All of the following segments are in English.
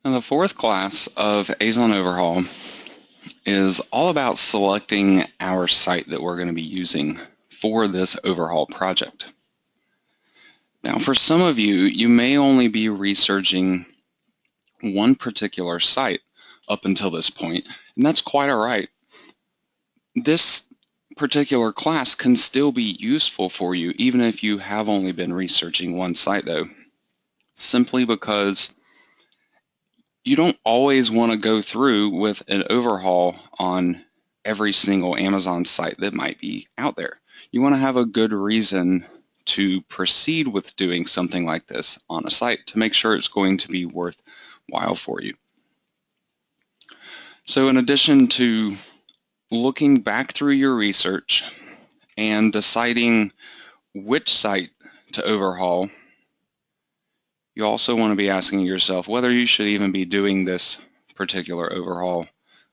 Now, the fourth class of Azon Overhaul is all about selecting our site that we're going to be using for this overhaul project. Now, for some of you, you may only be researching one particular site up until this point, and that's quite all right. This particular class can still be useful for you, even if you have only been researching one site, though, simply because you don't always want to go through with an overhaul on every single Amazon site that might be out there. You want to have a good reason to proceed with doing something like this on a site to make sure it's going to be worthwhile for you. So in addition to looking back through your research and deciding which site to overhaul, you also want to be asking yourself whether you should even be doing this particular overhaul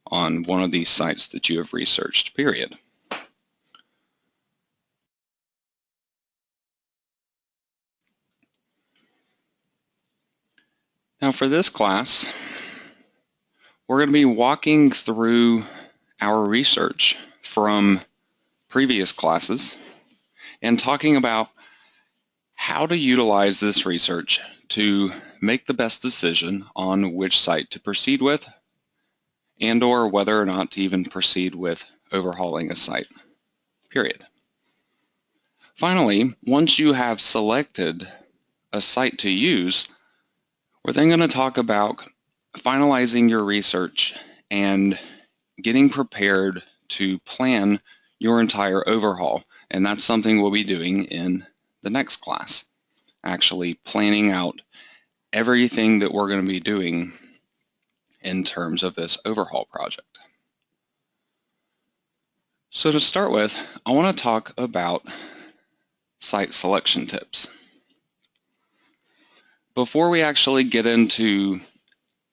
on one of these sites that you have researched, period. Now for this class, we're going to be walking through our research from previous classes and talking about how to utilize this research to make the best decision on which site to proceed with and or whether or not to even proceed with overhauling a site, period. Finally, once you have selected a site to use, we're then going to talk about finalizing your research and getting prepared to plan your entire overhaul. And that's something we'll be doing in the next class, actually planning out everything that we're going to be doing in terms of this overhaul project. So to start with, I want to talk about site selection tips. Before we actually get into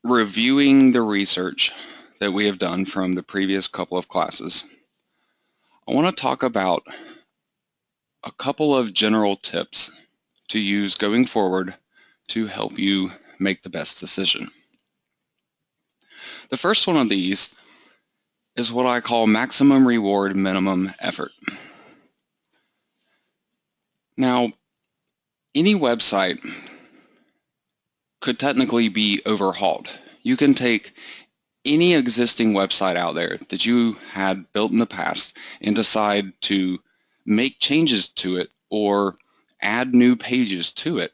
reviewing the research that we have done from the previous couple of classes, I want to talk about a couple of general tips to use going forward to help you make the best decision. The first one of these is what I call maximum reward, minimum effort. Now, any website could technically be overhauled. You can take any existing website out there that you had built in the past and decide to make changes to it or add new pages to it.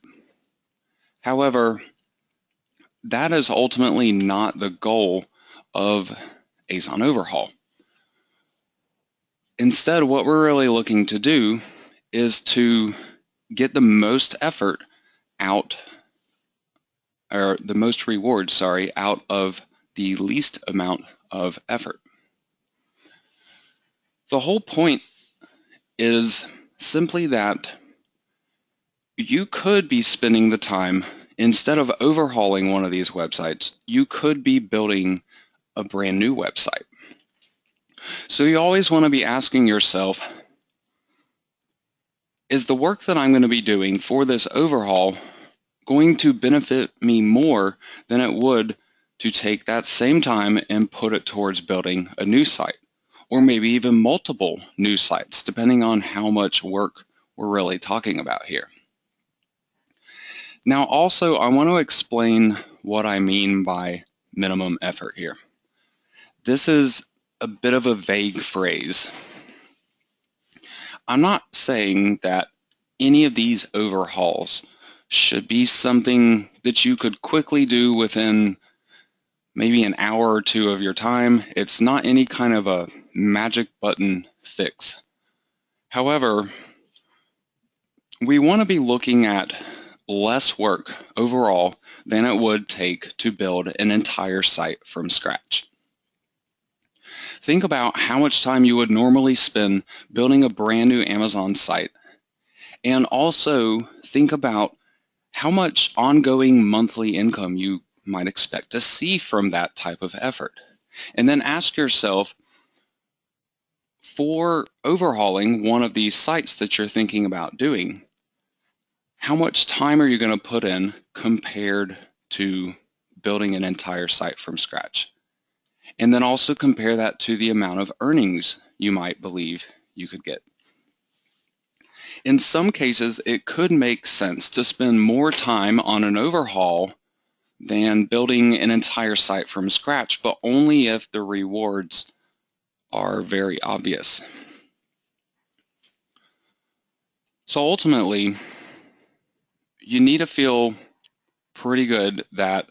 However, that is ultimately not the goal of Azon Overhaul. Instead, what we're really looking to do is to get the most effort out, or the most reward, out of the least amount of effort. The whole point is simply that you could be spending the time, instead of overhauling one of these websites, you could be building a brand new website. So you always want to be asking yourself, is the work that I'm going to be doing for this overhaul going to benefit me more than it would to take that same time and put it towards building a new site, or maybe even multiple new sites, depending on how much work we're really talking about here. Now, also, I want to explain what I mean by minimum effort here. This is a bit of a vague phrase. I'm not saying that any of these overhauls should be something that you could quickly do within maybe an hour or two of your time. It's not any kind of a magic button fix. However, we want to be looking at less work overall than it would take to build an entire site from scratch. Think about how much time you would normally spend building a brand new Amazon site, and also think about how much ongoing monthly income you might expect to see from that type of effort. And then ask yourself, for overhauling one of these sites that you're thinking about doing, how much time are you going to put in compared to building an entire site from scratch. And then also compare that to the amount of earnings you might believe you could get. In some cases, it could make sense to spend more time on an overhaul than building an entire site from scratch, but only if the rewards are very obvious. So ultimately, you need to feel pretty good that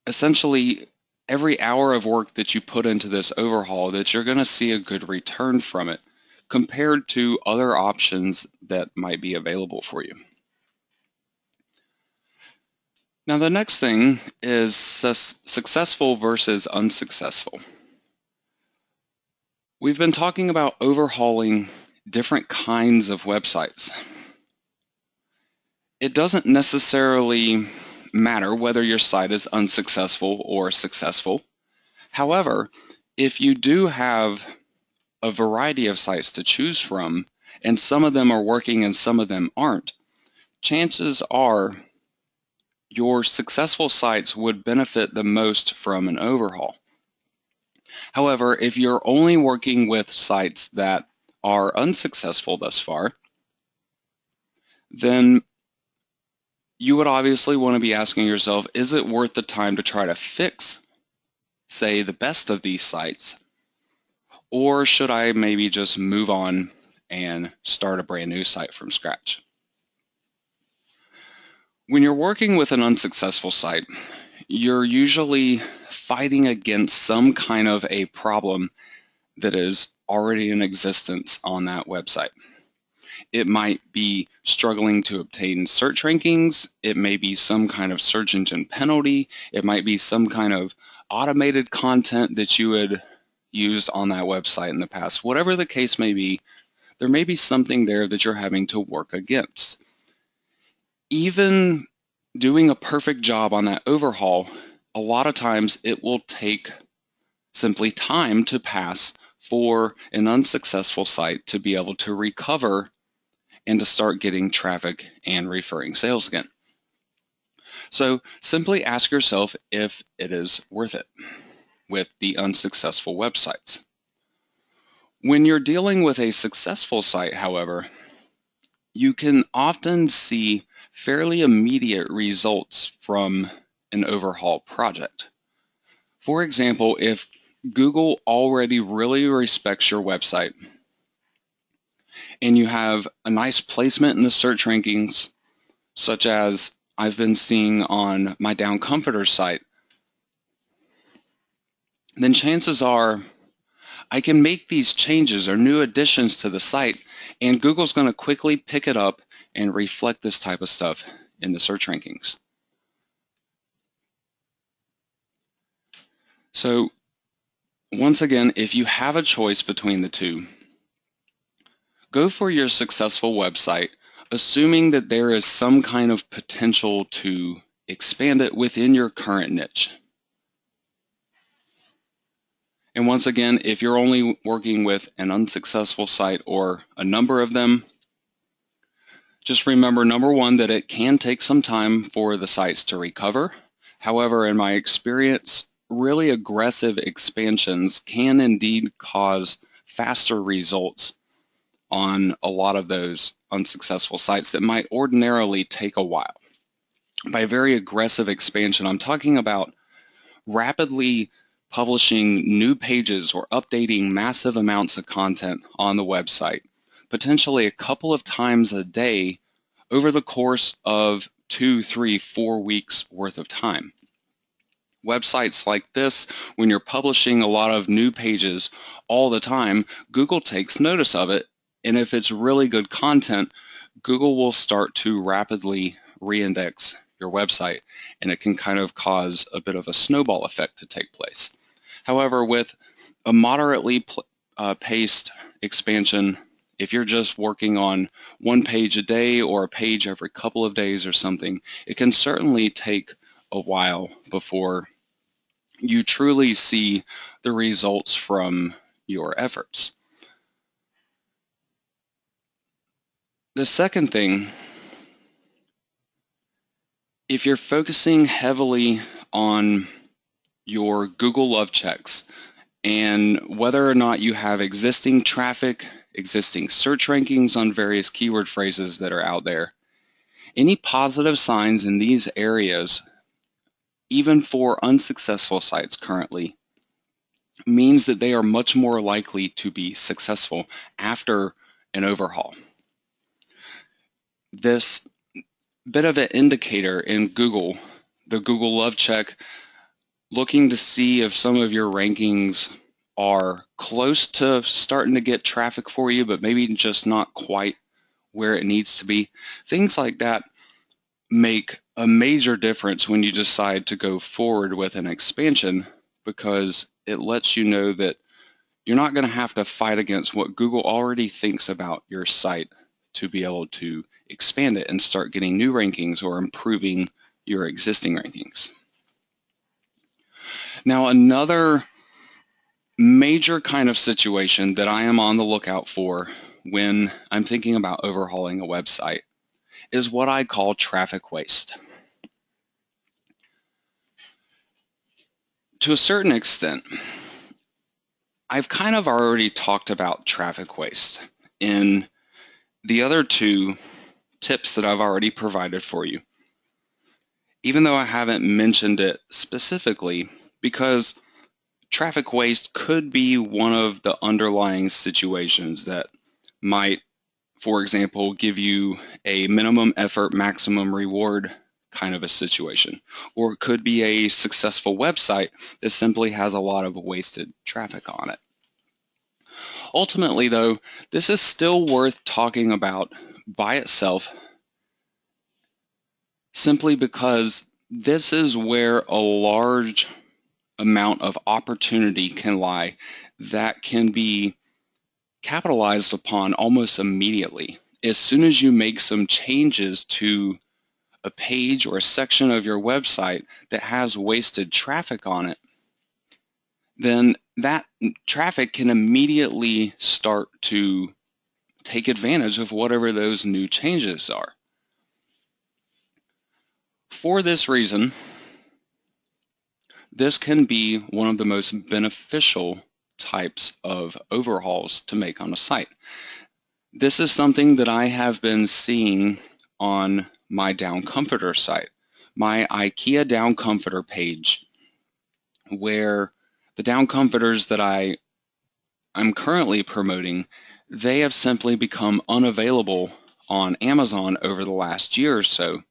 essentially every hour of work that you put into this overhaul, that you're going to see a good return from it compared to other options that might be available for you. Now, the next thing is successful versus unsuccessful. We've been talking about overhauling different kinds of websites. It doesn't necessarily matter whether your site is unsuccessful or successful. However, if you do have a variety of sites to choose from, and some of them are working and some of them aren't, chances are your successful sites would benefit the most from an overhaul. However, if you're only working with sites that are unsuccessful thus far, then you would obviously want to be asking yourself, is it worth the time to try to fix, say, the best of these sites? Or should I maybe just move on and start a brand new site from scratch? When you're working with an unsuccessful site, you're usually fighting against some kind of a problem that is already in existence on that website. It might be struggling to obtain search rankings. It may be some kind of search engine penalty. It might be some kind of automated content that you had used on that website in the past. Whatever the case may be, there may be something there that you're having to work against. Even doing a perfect job on that overhaul, a lot of times it will take simply time to pass for an unsuccessful site to be able to recover and to start getting traffic and referring sales again. So simply ask yourself if it is worth it with the unsuccessful websites. When you're dealing with a successful site, however, you can often see fairly immediate results from an overhaul project. For example, if Google already really respects your website and you have a nice placement in the search rankings, such as I've been seeing on my Down Comforter site, then chances are I can make these changes or new additions to the site, and Google's going to quickly pick it up and reflect this type of stuff in the search rankings. So once again, if you have a choice between the two, go for your successful website, assuming that there is some kind of potential to expand it within your current niche. And once again, if you're only working with an unsuccessful site or a number of them, just remember, number one, that it can take some time for the sites to recover. However, in my experience, really aggressive expansions can indeed cause faster results on a lot of those unsuccessful sites that might ordinarily take a while. By very aggressive expansion, I'm talking about rapidly publishing new pages or updating massive amounts of content on the website, potentially a couple of times a day over the course of 2, 3, 4 weeks worth of time. Websites like this, when you're publishing a lot of new pages all the time, Google takes notice of it, and if it's really good content, Google will start to rapidly reindex your website, and it can kind of cause a bit of a snowball effect to take place. However, with a moderately paced expansion, if you're just working on one page a day or a page every couple of days or something, it can certainly take a while before you truly see the results from your efforts. The second thing if you're focusing heavily on your Google love checks and whether or not you have existing traffic, existing search rankings on various keyword phrases that are out there, any positive signs in these areas, even for unsuccessful sites currently, means that they are much more likely to be successful after an overhaul. This bit of an indicator in Google, the Google love check, looking to see if some of your rankings are close to starting to get traffic for you, but maybe just not quite where it needs to be. Things like that make a major difference when you decide to go forward with an expansion, because it lets you know that you're not going to have to fight against what Google already thinks about your site to be able to expand it and start getting new rankings or improving your existing rankings. Now, another major kind of situation that I am on the lookout for when I'm thinking about overhauling a website is what I call traffic waste. To a certain extent, I've kind of already talked about traffic waste in the other two tips that I've already provided for you, even though I haven't mentioned it specifically, because traffic waste could be one of the underlying situations that might, for example, give you a minimum effort, maximum reward kind of a situation. Or it could be a successful website that simply has a lot of wasted traffic on it. Ultimately, though, this is still worth talking about by itself, simply because this is where a large amount of opportunity can lie that can be capitalized upon almost immediately. As soon as you make some changes to a page or a section of your website that has wasted traffic on it, then that traffic can immediately start to take advantage of whatever those new changes are. For this reason, this can be one of the most beneficial types of overhauls to make on a site. This is something that I have been seeing on my Down Comforter site, my IKEA Down Comforter page, where the down comforters that I'm currently promoting, they have simply become unavailable on Amazon over the last year or so.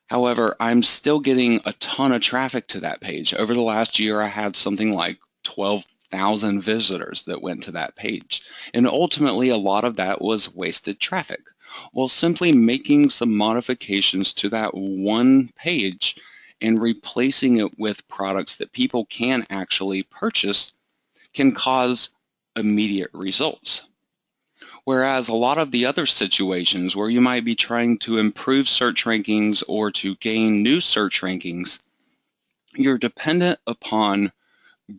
However, I'm still getting a ton of traffic to that page. Over the last year, I had something like 12,000 visitors that went to that page. And ultimately, a lot of that was wasted traffic. Well, simply making some modifications to that one page and replacing it with products that people can actually purchase can cause immediate results. Whereas a lot of the other situations where you might be trying to improve search rankings or to gain new search rankings, you're dependent upon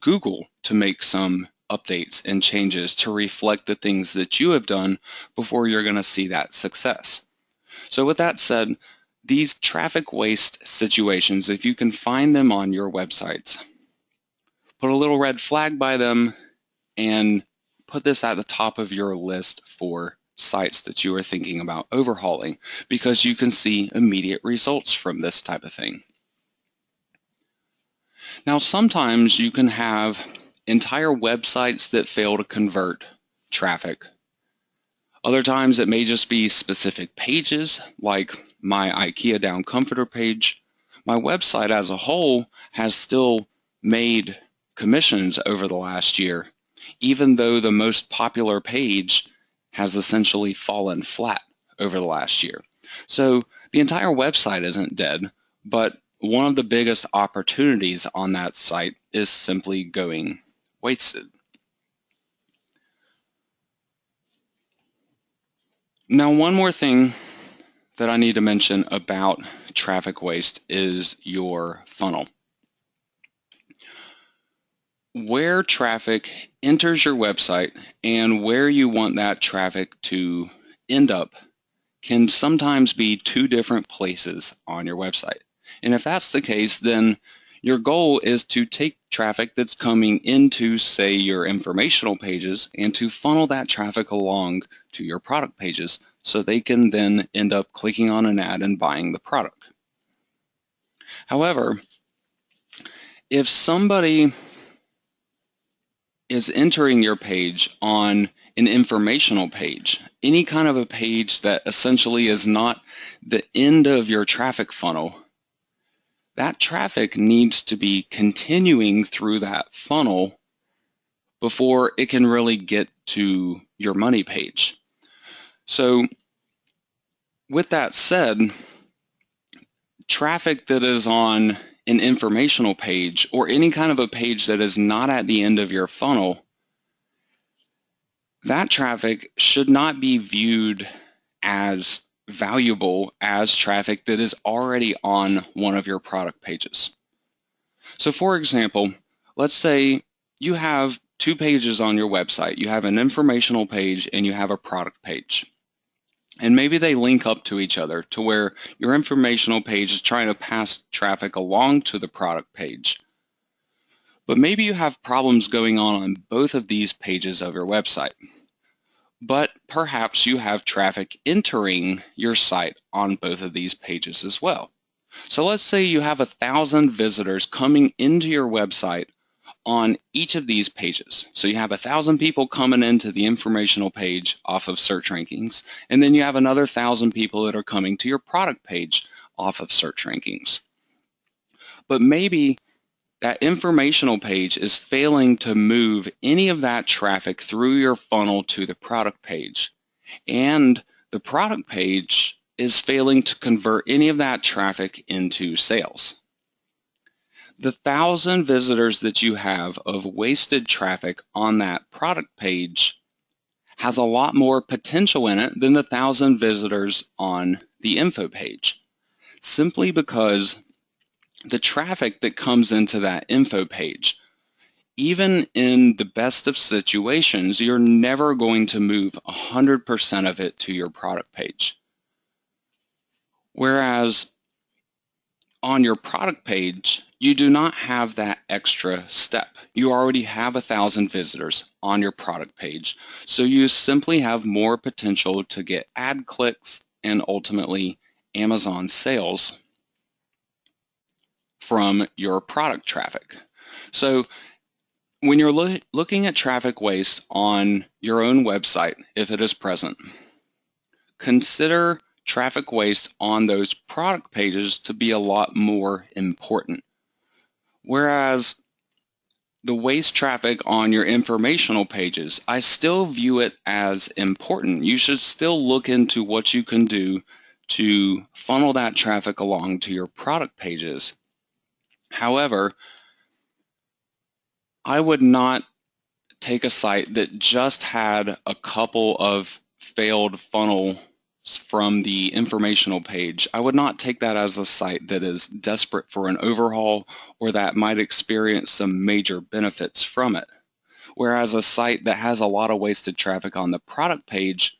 Google to make some updates and changes to reflect the things that you have done before you're going to see that success. So with that said, these traffic waste situations, if you can find them on your websites, put a little red flag by them and put this at the top of your list for sites that you are thinking about overhauling, because you can see immediate results from this type of thing. Now, sometimes you can have entire websites that fail to convert traffic. Other times it may just be specific pages, like my IKEA Down Comforter page. My website as a whole has still made commissions over the last year, even though the most popular page has essentially fallen flat over the last year. So the entire website isn't dead, but one of the biggest opportunities on that site is simply going wasted. Now, one more thing that I need to mention about traffic waste is your funnel. Where traffic enters your website and where you want that traffic to end up can sometimes be two different places on your website. And if that's the case, then your goal is to take traffic that's coming into, say, your informational pages and to funnel that traffic along to your product pages so they can then end up clicking on an ad and buying the product. However, if somebody is entering your page on an informational page, any kind of a page that essentially is not the end of your traffic funnel, that traffic needs to be continuing through that funnel before it can really get to your money page. So with that said, traffic that is on an informational page or any kind of a page that is not at the end of your funnel, that traffic should not be viewed as valuable as traffic that is already on one of your product pages. So for example, let's say you have two pages on your website. You have an informational page and you have a product page. And maybe they link up to each other to where your informational page is trying to pass traffic along to the product page. But maybe you have problems going on both of these pages of your website. But perhaps you have traffic entering your site on both of these pages as well. So let's say you have 1,000 visitors coming into your website on each of these pages. So you have 1,000 people coming into the informational page off of search rankings, and then you have another 1,000 people that are coming to your product page off of search rankings. But maybe that informational page is failing to move any of that traffic through your funnel to the product page, and the product page is failing to convert any of that traffic into sales. The 1,000 visitors that you have of wasted traffic on that product page has a lot more potential in it than the 1,000 visitors on the info page, simply because the traffic that comes into that info page, even in the best of situations, you're never going to move 100% of it to your product page. Whereas on your product page, you do not have that extra step. You already have 1,000 visitors on your product page, so you simply have more potential to get ad clicks and ultimately Amazon sales from your product traffic. So when you're looking at traffic waste on your own website, if it is present, consider traffic waste on those product pages to be a lot more important. Whereas the waste traffic on your informational pages, I still view it as important. You should still look into what you can do to funnel that traffic along to your product pages. However, I would not take a site that just had a couple of failed funnels from the informational page. I would not take that as a site that is desperate for an overhaul or that might experience some major benefits from it. Whereas a site that has a lot of wasted traffic on the product page,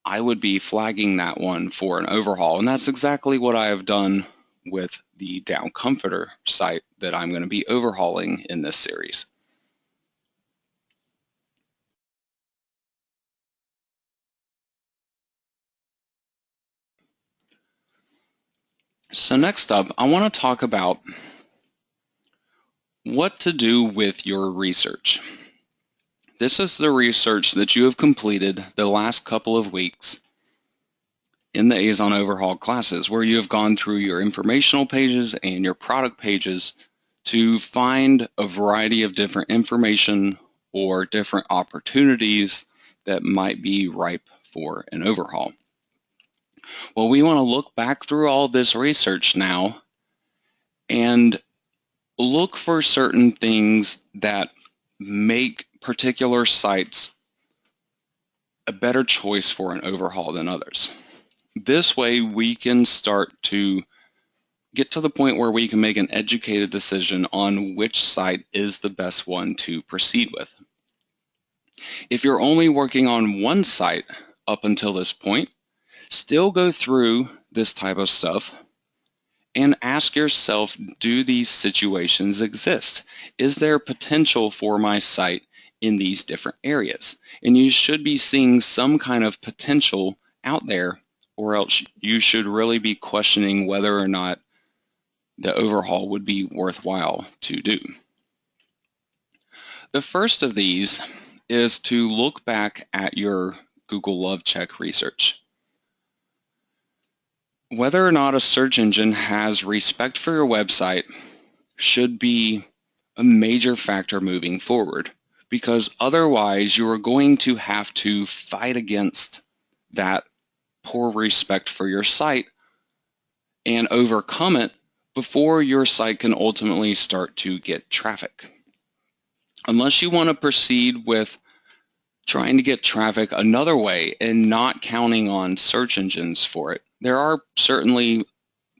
I would be flagging that one for an overhaul. And that's exactly what I have done with the Down Comforter site that I'm going to be overhauling in this series. So next up, I want to talk about what to do with your research. This is the research that you have completed the last couple of weeks in the Azon Overhaul classes, where you have gone through your informational pages and your product pages to find a variety of different information or different opportunities that might be ripe for an overhaul. Well, we want to look back through all this research now and look for certain things that make particular sites a better choice for an overhaul than others. This way we can start to get to the point where we can make an educated decision on which site is the best one to proceed with. If you're only working on one site up until this point, Still go through this type of stuff and ask yourself, do these situations exist? Is there potential for my site in these different areas? And you should be seeing some kind of potential out there, or else you should really be questioning whether or not the overhaul would be worthwhile to do. The first of these is to look back at your Google Love Check research. Whether or not a search engine has respect for your website should be a major factor moving forward, because otherwise you are going to have to fight against that poor respect for your site and overcome it before your site can ultimately start to get traffic. Unless you want to proceed with trying to get traffic another way and not counting on search engines for it, there are certainly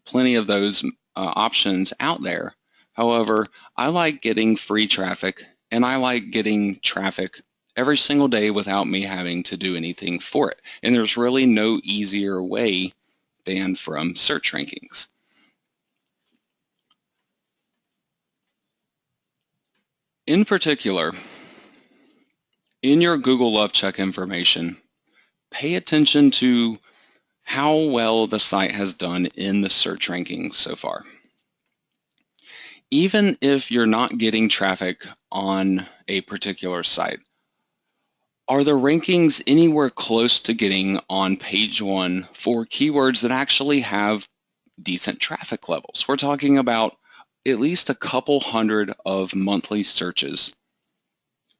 plenty of those options out there. However, I like getting free traffic, and I like getting traffic every single day without me having to do anything for it. And there's really no easier way than from search rankings. In particular, in your Google Love Check information, pay attention to how well the site has done in the search rankings so far. Even if you're not getting traffic on a particular site, are the rankings anywhere close to getting on page 1 for keywords that actually have decent traffic levels? We're talking about at least a couple hundred of monthly searches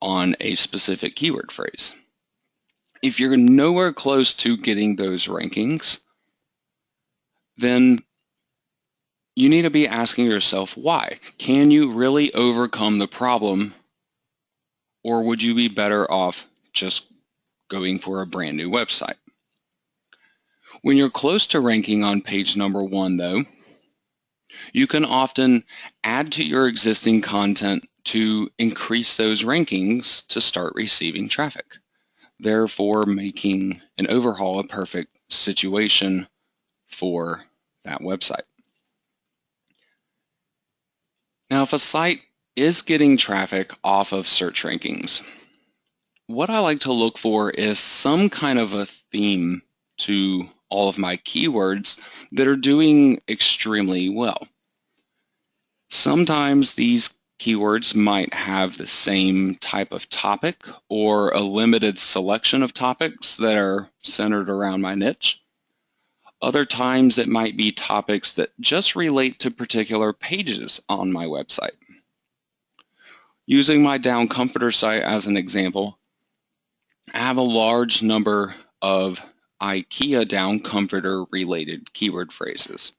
on a specific keyword phrase. If you're nowhere close to getting those rankings, then you need to be asking yourself why. Can you really overcome the problem, or would you be better off just going for a brand new website? When you're close to ranking on page number 1, though, you can often add to your existing content to increase those rankings to start receiving traffic, therefore making an overhaul a perfect situation for that website. Now, if a site is getting traffic off of search rankings, what I like to look for is some kind of a theme to all of my keywords that are doing extremely well. Sometimes these keywords might have the same type of topic or a limited selection of topics that are centered around my niche. Other times it might be topics that just relate to particular pages on my website. Using my Down Comforter site as an example, I have a large number of IKEA Down Comforter related keyword phrases.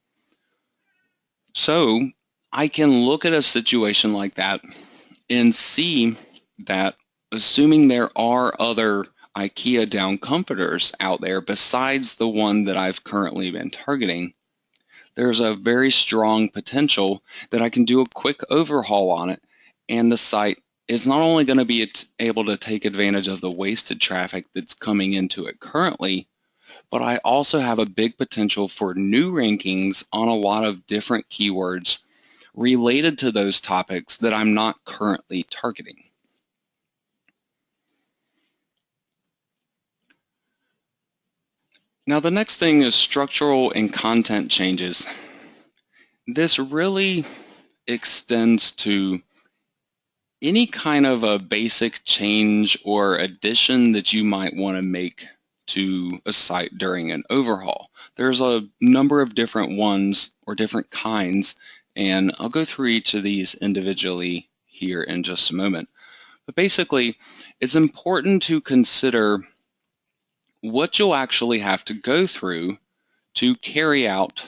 So I can look at a situation like that and see that, assuming there are other IKEA Down Comforters out there besides the one that I've currently been targeting, there's a very strong potential that I can do a quick overhaul on it, and the site is not only going to be able to take advantage of the wasted traffic that's coming into it currently, but I also have a big potential for new rankings on a lot of different keywords related to those topics that I'm not currently targeting. Now, the next thing is structural and content changes. This really extends to any kind of a basic change or addition that you might want to make to a site during an overhaul. There's a number of different ones or different kinds, and I'll go through each of these individually here in just a moment. But basically, it's important to consider what you'll actually have to go through to carry out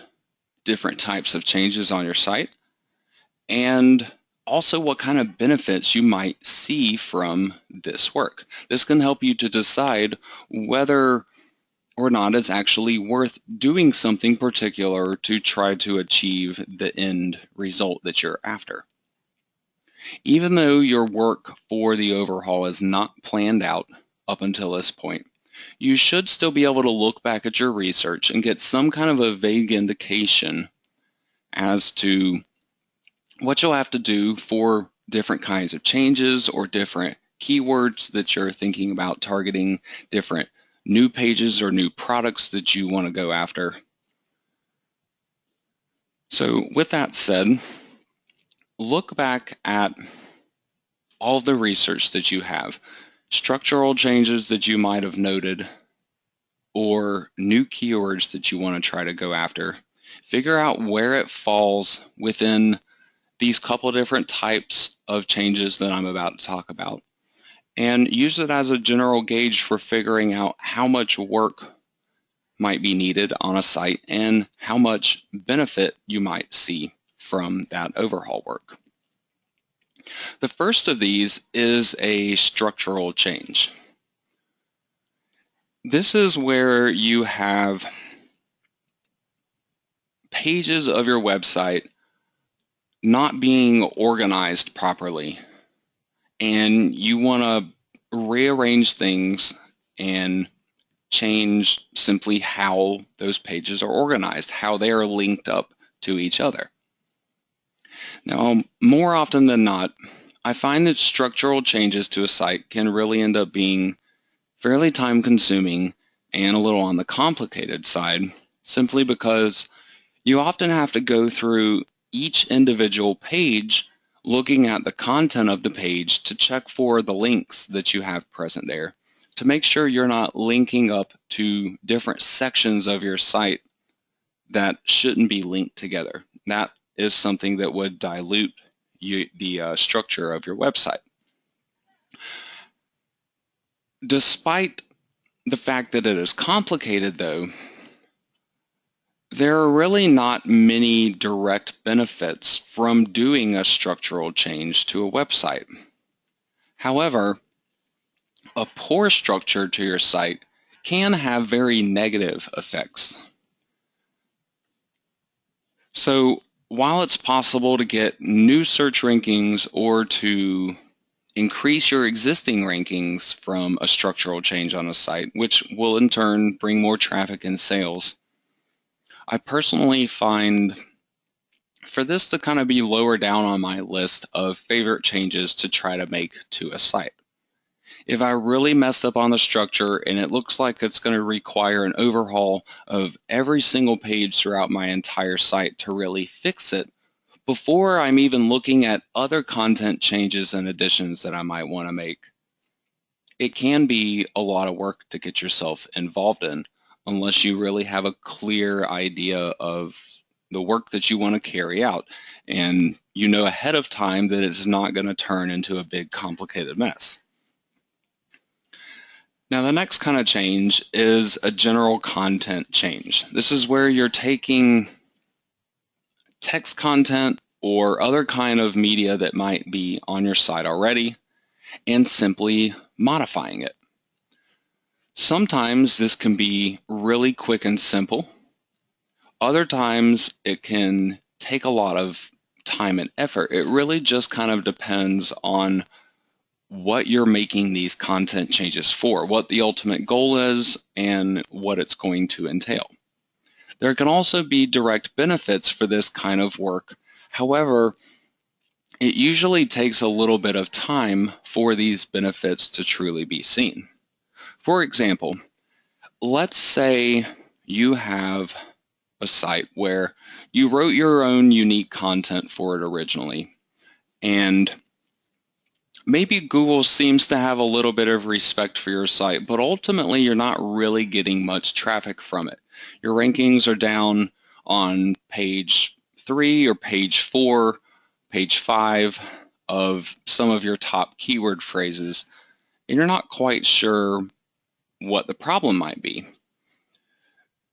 different types of changes on your site, and also what kind of benefits you might see from this work. This can help you to decide whether or not it's actually worth doing something particular to try to achieve the end result that you're after. Even though your work for the overhaul is not planned out up until this point, you should still be able to look back at your research and get some kind of a vague indication as to what you'll have to do for different kinds of changes or different keywords that you're thinking about targeting, different new pages or new products that you want to go after. So with that said, look back at all the research that you have, structural changes that you might have noted, or new keywords that you want to try to go after. Figure out where it falls within these couple different types of changes that I'm about to talk about, and use it as a general gauge for figuring out how much work might be needed on a site and how much benefit you might see from that overhaul work. The first of these is a structural change. This is where you have pages of your website not being organized properly, and you want to rearrange things and change simply how those pages are organized, how they are linked up to each other. Now, more often than not, I find that structural changes to a site can really end up being fairly time-consuming and a little on the complicated side, simply because you often have to go through each individual page looking at the content of the page to check for the links that you have present there, to make sure you're not linking up to different sections of your site that shouldn't be linked together. That is something that would dilute the structure of your website. Despite the fact that it is complicated, though, there are really not many direct benefits from doing a structural change to a website. However, a poor structure to your site can have very negative effects. So while it's possible to get new search rankings or to increase your existing rankings from a structural change on a site, which will in turn bring more traffic and sales, I personally find for this to kind of be lower down on my list of favorite changes to try to make to a site. If I really messed up on the structure and it looks like it's going to require an overhaul of every single page throughout my entire site to really fix it, before I'm even looking at other content changes and additions that I might want to make, it can be a lot of work to get yourself involved in unless you really have a clear idea of the work that you want to carry out and you know ahead of time that it's not going to turn into a big complicated mess. Now the next kind of change is a general content change. This is where you're taking text content or other kind of media that might be on your site already and simply modifying it. Sometimes this can be really quick and simple. Other times it can take a lot of time and effort. It really just kind of depends on what you're making these content changes for, what the ultimate goal is, and what it's going to entail. There can also be direct benefits for this kind of work. However, it usually takes a little bit of time for these benefits to truly be seen. For example, let's say you have a site where you wrote your own unique content for it originally, and maybe Google seems to have a little bit of respect for your site, but ultimately you're not really getting much traffic from it. Your rankings are down on page 3 or page 4, page 5 of some of your top keyword phrases, and you're not quite sure what the problem might be.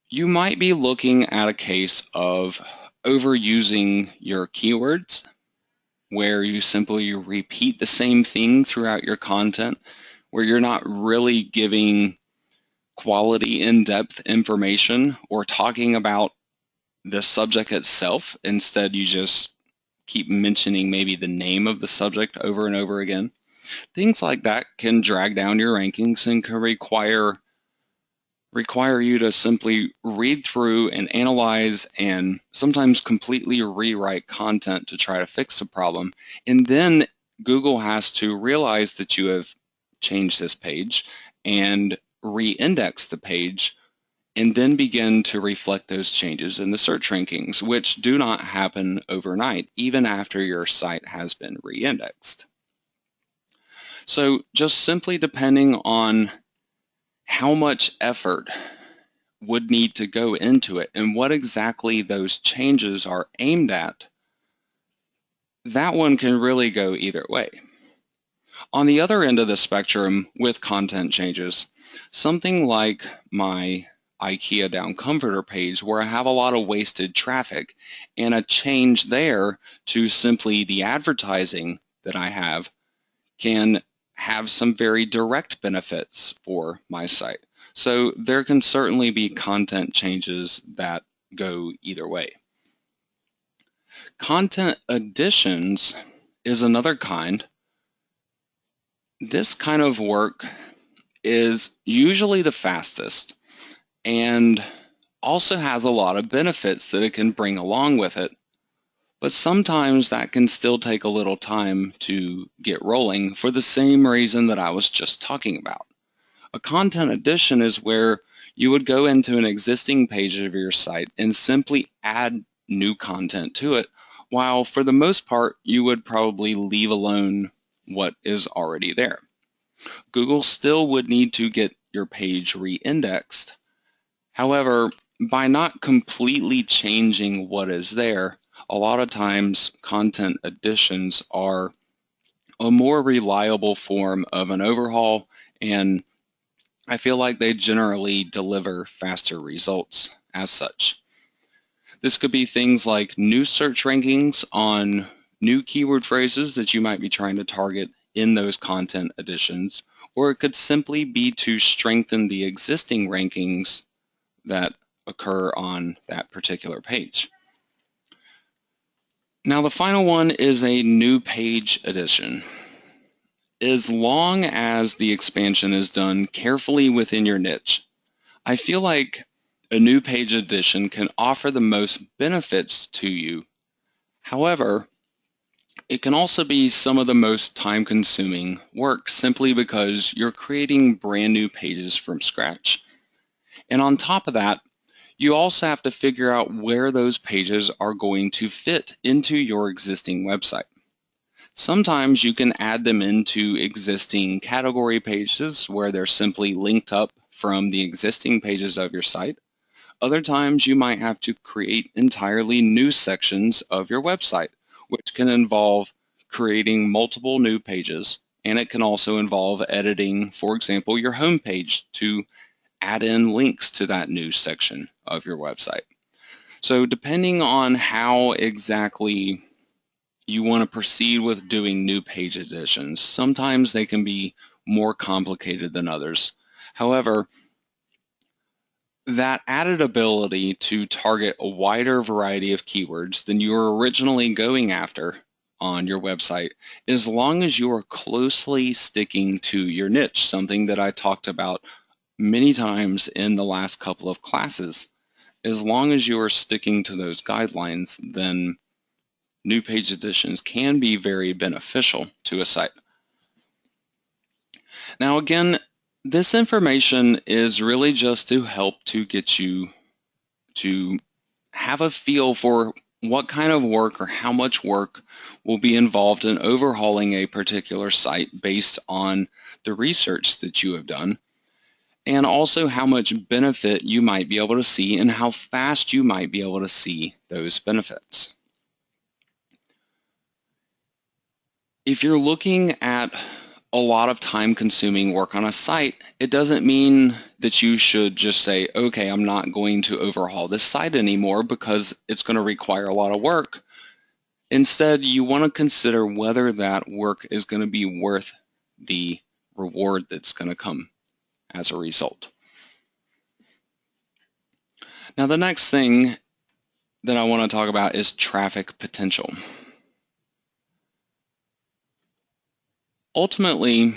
You might be looking at a case of overusing your keywords, where you simply repeat the same thing throughout your content, where you're not really giving quality in-depth information or talking about the subject itself. Instead, you just keep mentioning maybe the name of the subject over and over again. Things like that can drag down your rankings and can require require you to simply read through and analyze and sometimes completely rewrite content to try to fix the problem. And then Google has to realize that you have changed this page and re-index the page and then begin to reflect those changes in the search rankings, which do not happen overnight, even after your site has been re-indexed. So just simply depending on how much effort would need to go into it and what exactly those changes are aimed at, that one can really go either way. On the other end of the spectrum with content changes, something like my IKEA Down Comforter page where I have a lot of wasted traffic, and a change there to simply the advertising that I have can have some very direct benefits for my site. So there can certainly be content changes that go either way. Content additions is another kind. This kind of work is usually the fastest and also has a lot of benefits that it can bring along with it. But sometimes that can still take a little time to get rolling for the same reason that I was just talking about. A content addition is where you would go into an existing page of your site and simply add new content to it, while for the most part, you would probably leave alone what is already there. Google still would need to get your page re-indexed. However, by not completely changing what is there, a lot of times content additions are a more reliable form of an overhaul, and I feel like they generally deliver faster results as such. This could be things like new search rankings on new keyword phrases that you might be trying to target in those content additions, or it could simply be to strengthen the existing rankings that occur on that particular page. Now, the final one is a new page addition. As long as the expansion is done carefully within your niche, I feel like a new page addition can offer the most benefits to you. However, it can also be some of the most time-consuming work simply because you're creating brand new pages from scratch. And on top of that, you also have to figure out where those pages are going to fit into your existing website. Sometimes you can add them into existing category pages where they're simply linked up from the existing pages of your site. Other times you might have to create entirely new sections of your website, which can involve creating multiple new pages, and it can also involve editing, for example, your home page to add in links to that new section of your website. So depending on how exactly you want to proceed with doing new page additions, sometimes they can be more complicated than others. However, that added ability to target a wider variety of keywords than you were originally going after on your website, as long as you are closely sticking to your niche, something that I talked about many times in the last couple of classes. As long as you are sticking to those guidelines, then new page additions can be very beneficial to a site. Now again, this information is really just to help to get you to have a feel for what kind of work or how much work will be involved in overhauling a particular site based on the research that you have done, and also how much benefit you might be able to see and how fast you might be able to see those benefits. If you're looking at a lot of time-consuming work on a site, it doesn't mean that you should just say, okay, I'm not going to overhaul this site anymore because it's going to require a lot of work. Instead, you want to consider whether that work is going to be worth the reward that's going to come as a result. Now, the next thing that I want to talk about is traffic potential. Ultimately,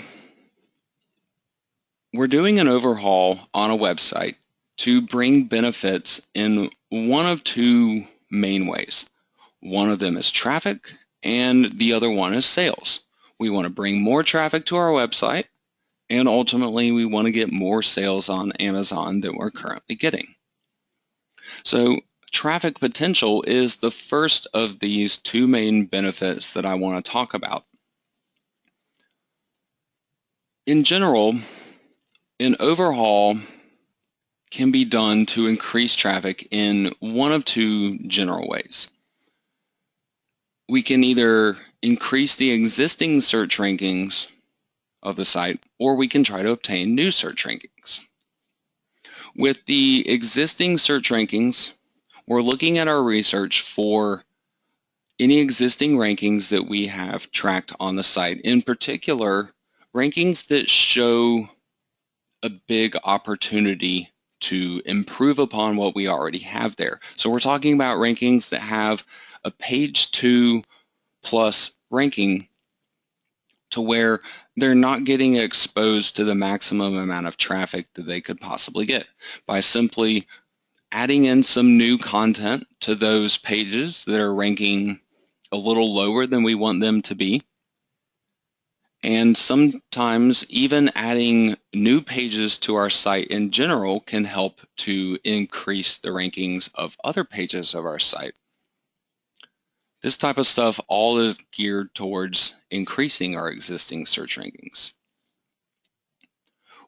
We're doing an overhaul on a website to bring benefits in one of two main ways. One of them is traffic, and the other one is sales. We want to bring more traffic to our website, and ultimately we want to get more sales on Amazon than we're currently getting. So traffic potential is the first of these two main benefits that I want to talk about. In general, an overhaul can be done to increase traffic in one of two general ways. We can either increase the existing search rankings of the site, or we can try to obtain new search rankings. With the existing search rankings, we're looking at our research for any existing rankings that we have tracked on the site, in particular, rankings that show a big opportunity to improve upon what we already have there. So we're talking about rankings that have a page 2 plus ranking to where they're not getting exposed to the maximum amount of traffic that they could possibly get by simply adding in some new content to those pages that are ranking a little lower than we want them to be. And sometimes even adding new pages to our site in general can help to increase the rankings of other pages of our site. This type of stuff all is geared towards increasing our existing search rankings.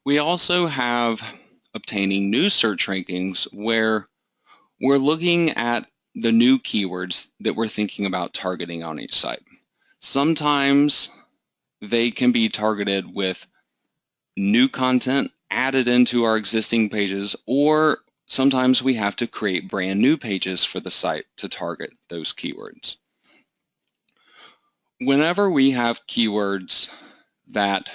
We also have obtaining new search rankings where we're looking at the new keywords that we're thinking about targeting on each site. Sometimes they can be targeted with new content added into our existing pages, or sometimes we have to create brand new pages for the site to target those keywords. Whenever we have keywords that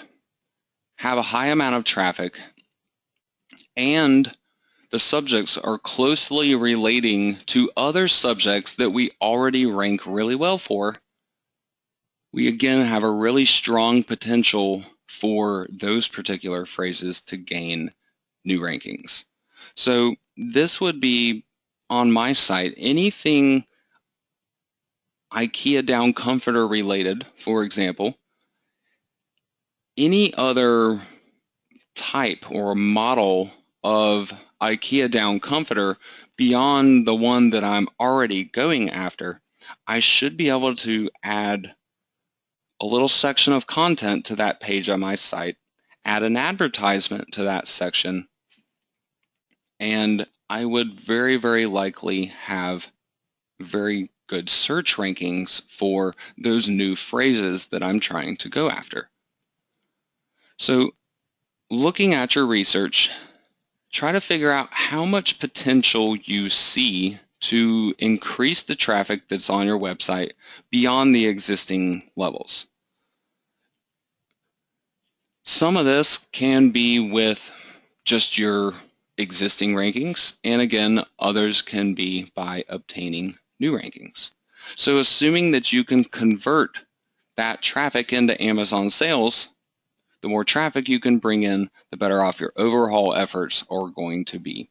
have a high amount of traffic and the subjects are closely relating to other subjects that we already rank really well for, we again have a really strong potential for those particular phrases to gain new rankings. So this would be on my site, anything IKEA down comforter related, for example, any other type or model of IKEA down comforter beyond the one that I'm already going after, I should be able to add a little section of content to that page on my site, add an advertisement to that section, and I would very, very likely have very good search rankings for those new phrases that I'm trying to go after. So looking at your research, try to figure out how much potential you see to increase the traffic that's on your website beyond the existing levels. Some of this can be with just your existing rankings, and again, others can be by obtaining new rankings. So assuming that you can convert that traffic into Amazon sales, the more traffic you can bring in, the better off your overhaul efforts are going to be.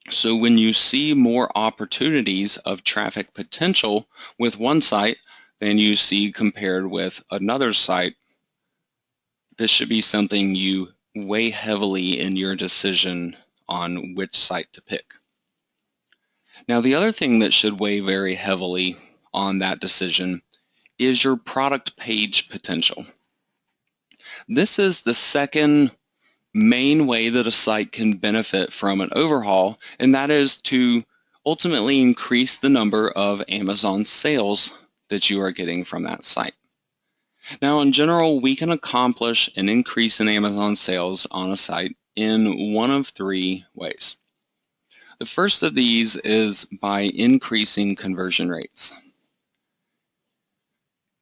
So when you see more opportunities of traffic potential with one site than you see compared with another site, this should be something you weigh heavily in your decision on which site to pick. Now, the other thing that should weigh very heavily on that decision is your product page potential. This is the second main way that a site can benefit from an overhaul, and that is to ultimately increase the number of Amazon sales that you are getting from that site. Now, in general, we can accomplish an increase in Amazon sales on a site in one of three ways. The first of these is by increasing conversion rates.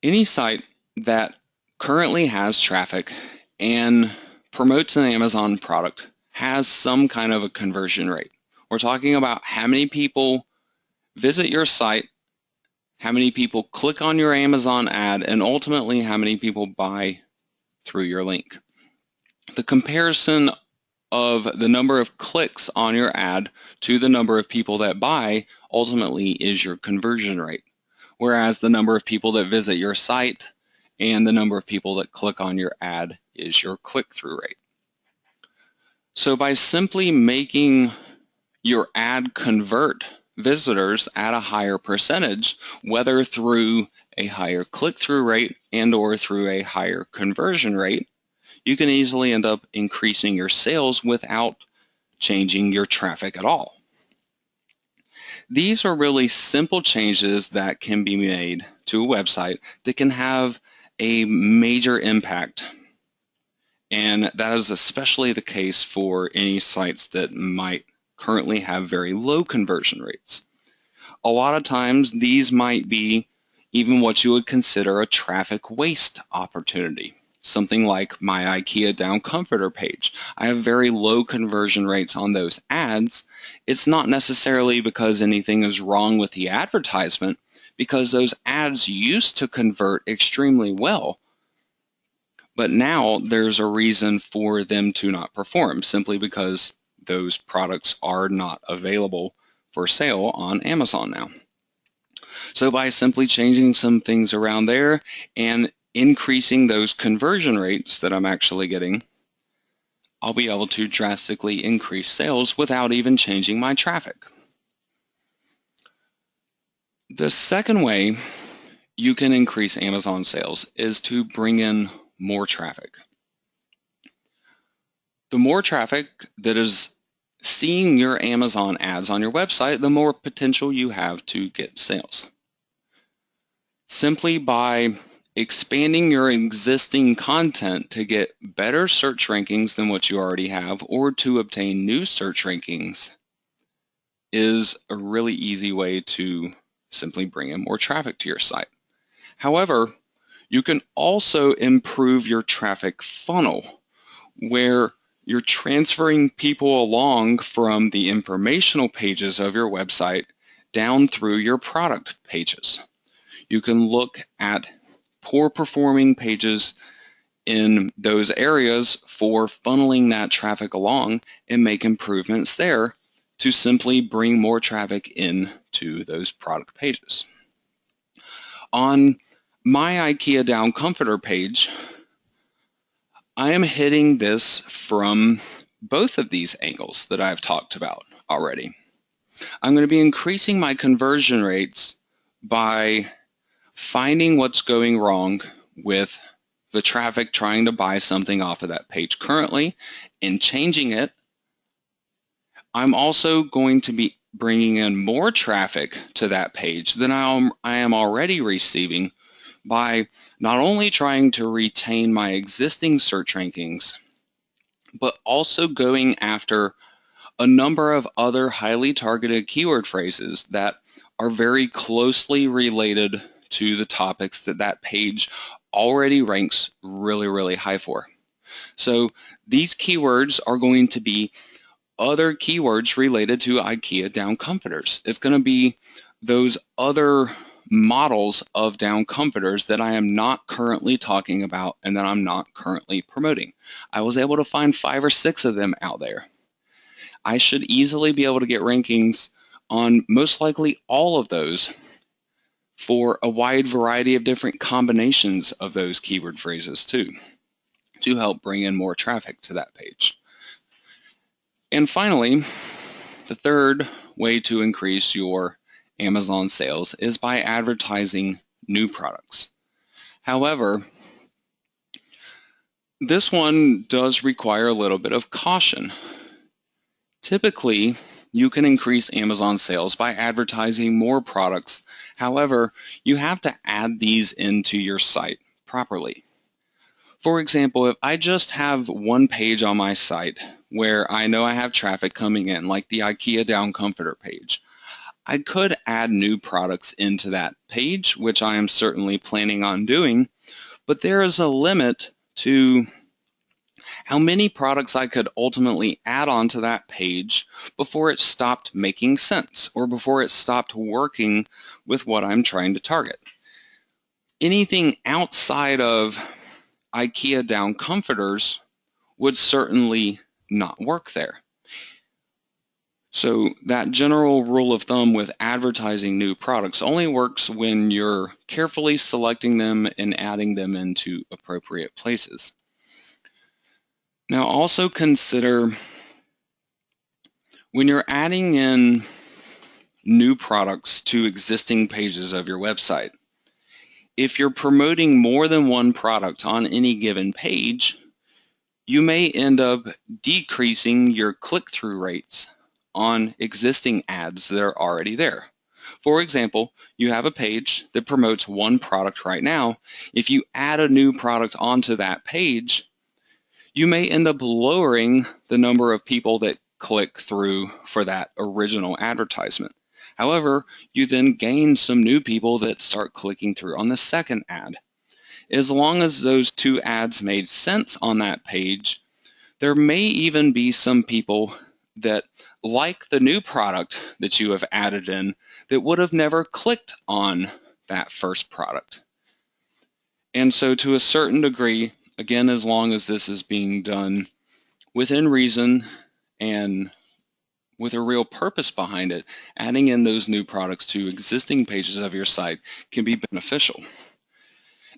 Any site that currently has traffic and promotes an Amazon product has some kind of a conversion rate. We're talking about how many people visit your site, how many people click on your Amazon ad, and ultimately how many people buy through your link. The comparison of the number of clicks on your ad to the number of people that buy ultimately is your conversion rate, whereas the number of people that visit your site and the number of people that click on your ad is your click-through rate. So by simply making your ad convert visitors at a higher percentage, whether through a higher click-through rate and or through a higher conversion rate, you can easily end up increasing your sales without changing your traffic at all. These are really simple changes that can be made to a website that can have a major impact. And that is especially the case for any sites that might currently have very low conversion rates. A lot of times these might be even what you would consider a traffic waste opportunity. Something like my IKEA Down Comforter page. I have very low conversion rates on those ads. It's not necessarily because anything is wrong with the advertisement, because those ads used to convert extremely well, but now there's a reason for them to not perform, simply because those products are not available for sale on Amazon now. So by simply changing some things around there and increasing those conversion rates that I'm actually getting, I'll be able to drastically increase sales without even changing my traffic. The second way you can increase Amazon sales is to bring in more traffic. The more traffic that is seeing your Amazon ads on your website, the more potential you have to get sales. Simply by expanding your existing content to get better search rankings than what you already have, or to obtain new search rankings, is a really easy way to simply bring in more traffic to your site. However, you can also improve your traffic funnel, where you're transferring people along from the informational pages of your website down through your product pages. You can look at poor performing pages in those areas for funneling that traffic along and make improvements there to simply bring more traffic into those product pages. On my IKEA Down Comforter page, I am hitting this from both of these angles that I've talked about already. I'm going to be increasing my conversion rates by finding what's going wrong with the traffic trying to buy something off of that page currently and changing it. I'm also going to be bringing in more traffic to that page than I am already receiving by not only trying to retain my existing search rankings, but also going after a number of other highly targeted keyword phrases that are very closely related to the topics that that page already ranks really, really high for. So these keywords are going to be other keywords related to IKEA down comforters. It's going to be those other models of down comforters that I am not currently talking about and that I'm not currently promoting. I was able to find 5 or 6 of them out there. I should easily be able to get rankings on most likely all of those for a wide variety of different combinations of those keyword phrases too, to help bring in more traffic to that page. And finally, the third way to increase your Amazon sales is by advertising new products. However, this one does require a little bit of caution. Typically, you can increase Amazon sales by advertising more products. However, you have to add these into your site properly. For example, if I just have one page on my site where I know I have traffic coming in, like the IKEA Down Comforter page, I could add new products into that page, which I am certainly planning on doing, but there is a limit to how many products I could ultimately add onto that page before it stopped making sense or before it stopped working with what I'm trying to target. Anything outside of IKEA Down Comforters would certainly not work there. So that general rule of thumb with advertising new products only works when you're carefully selecting them and adding them into appropriate places. Now also consider when you're adding in new products to existing pages of your website. If you're promoting more than one product on any given page, you may end up decreasing your click-through rates on existing ads that are already there. For example, you have a page that promotes one product right now. If you add a new product onto that page, you may end up lowering the number of people that click through for that original advertisement. However, you then gain some new people that start clicking through on the second ad. As long as those two ads made sense on that page, there may even be some people that like the new product that you have added in that would have never clicked on that first product. And so to a certain degree, again, as long as this is being done within reason and with a real purpose behind it, adding in those new products to existing pages of your site can be beneficial.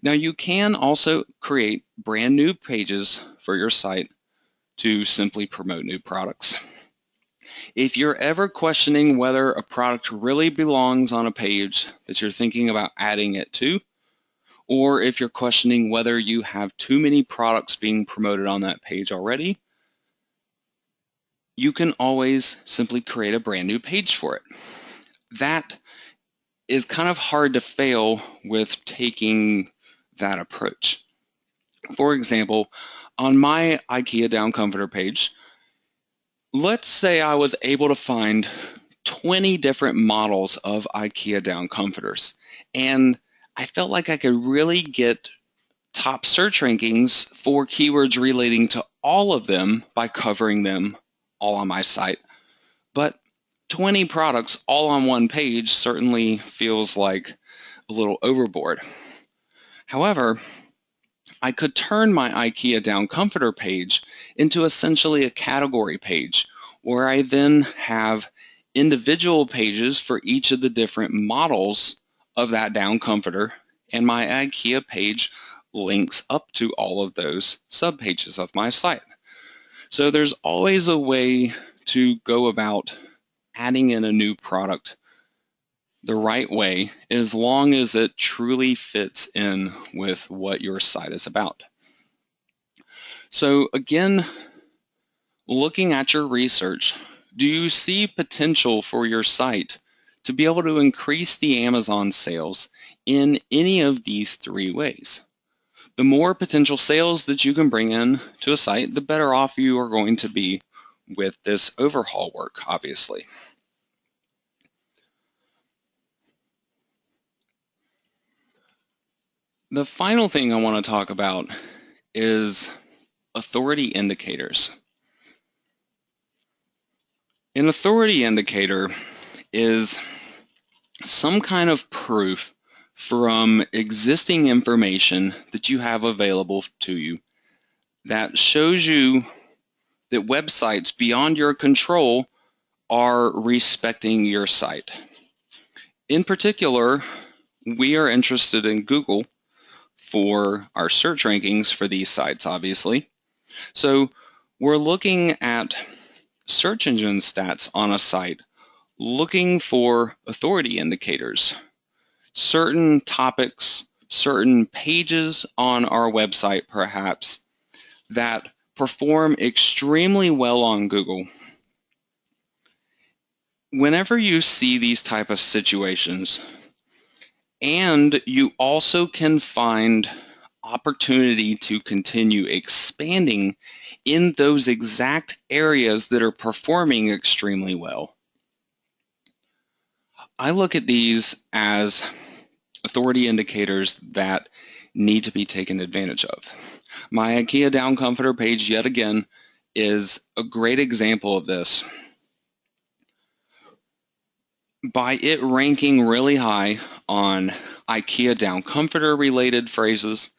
Now you can also create brand new pages for your site to simply promote new products. If you're ever questioning whether a product really belongs on a page that you're thinking about adding it to, or if you're questioning whether you have too many products being promoted on that page already, you can always simply create a brand new page for it. That is kind of hard to fail with taking that approach. For example, on my IKEA Down Comforter page, let's say I was able to find 20 different models of IKEA Down Comforters, and I felt like I could really get top search rankings for keywords relating to all of them by covering them all on my site. But 20 products all on one page certainly feels like a little overboard. However, I could turn my IKEA Down Comforter page into essentially a category page where I then have individual pages for each of the different models of that down comforter, and my IKEA page links up to all of those subpages of my site. So there's always a way to go about adding in a new product the right way, as long as it truly fits in with what your site is about. So again, looking at your research, do you see potential for your site to be able to increase the Amazon sales in any of these three ways? The more potential sales that you can bring in to a site, the better off you are going to be with this overhaul work, obviously. The final thing I want to talk about is authority indicators. An authority indicator is some kind of proof from existing information that you have available to you that shows you that websites beyond your control are respecting your site. In particular, we are interested in Google for our search rankings for these sites, obviously. So we're looking at search engine stats on a site, looking for authority indicators, certain topics, certain pages on our website perhaps that perform extremely well on Google. Whenever you see these type of situations, and you also can find opportunity to continue expanding in those exact areas that are performing extremely well, I look at these as authority indicators that need to be taken advantage of. My IKEA Down Comforter page, yet again, is a great example of this. By it ranking really high on IKEA Down Comforter related phrases,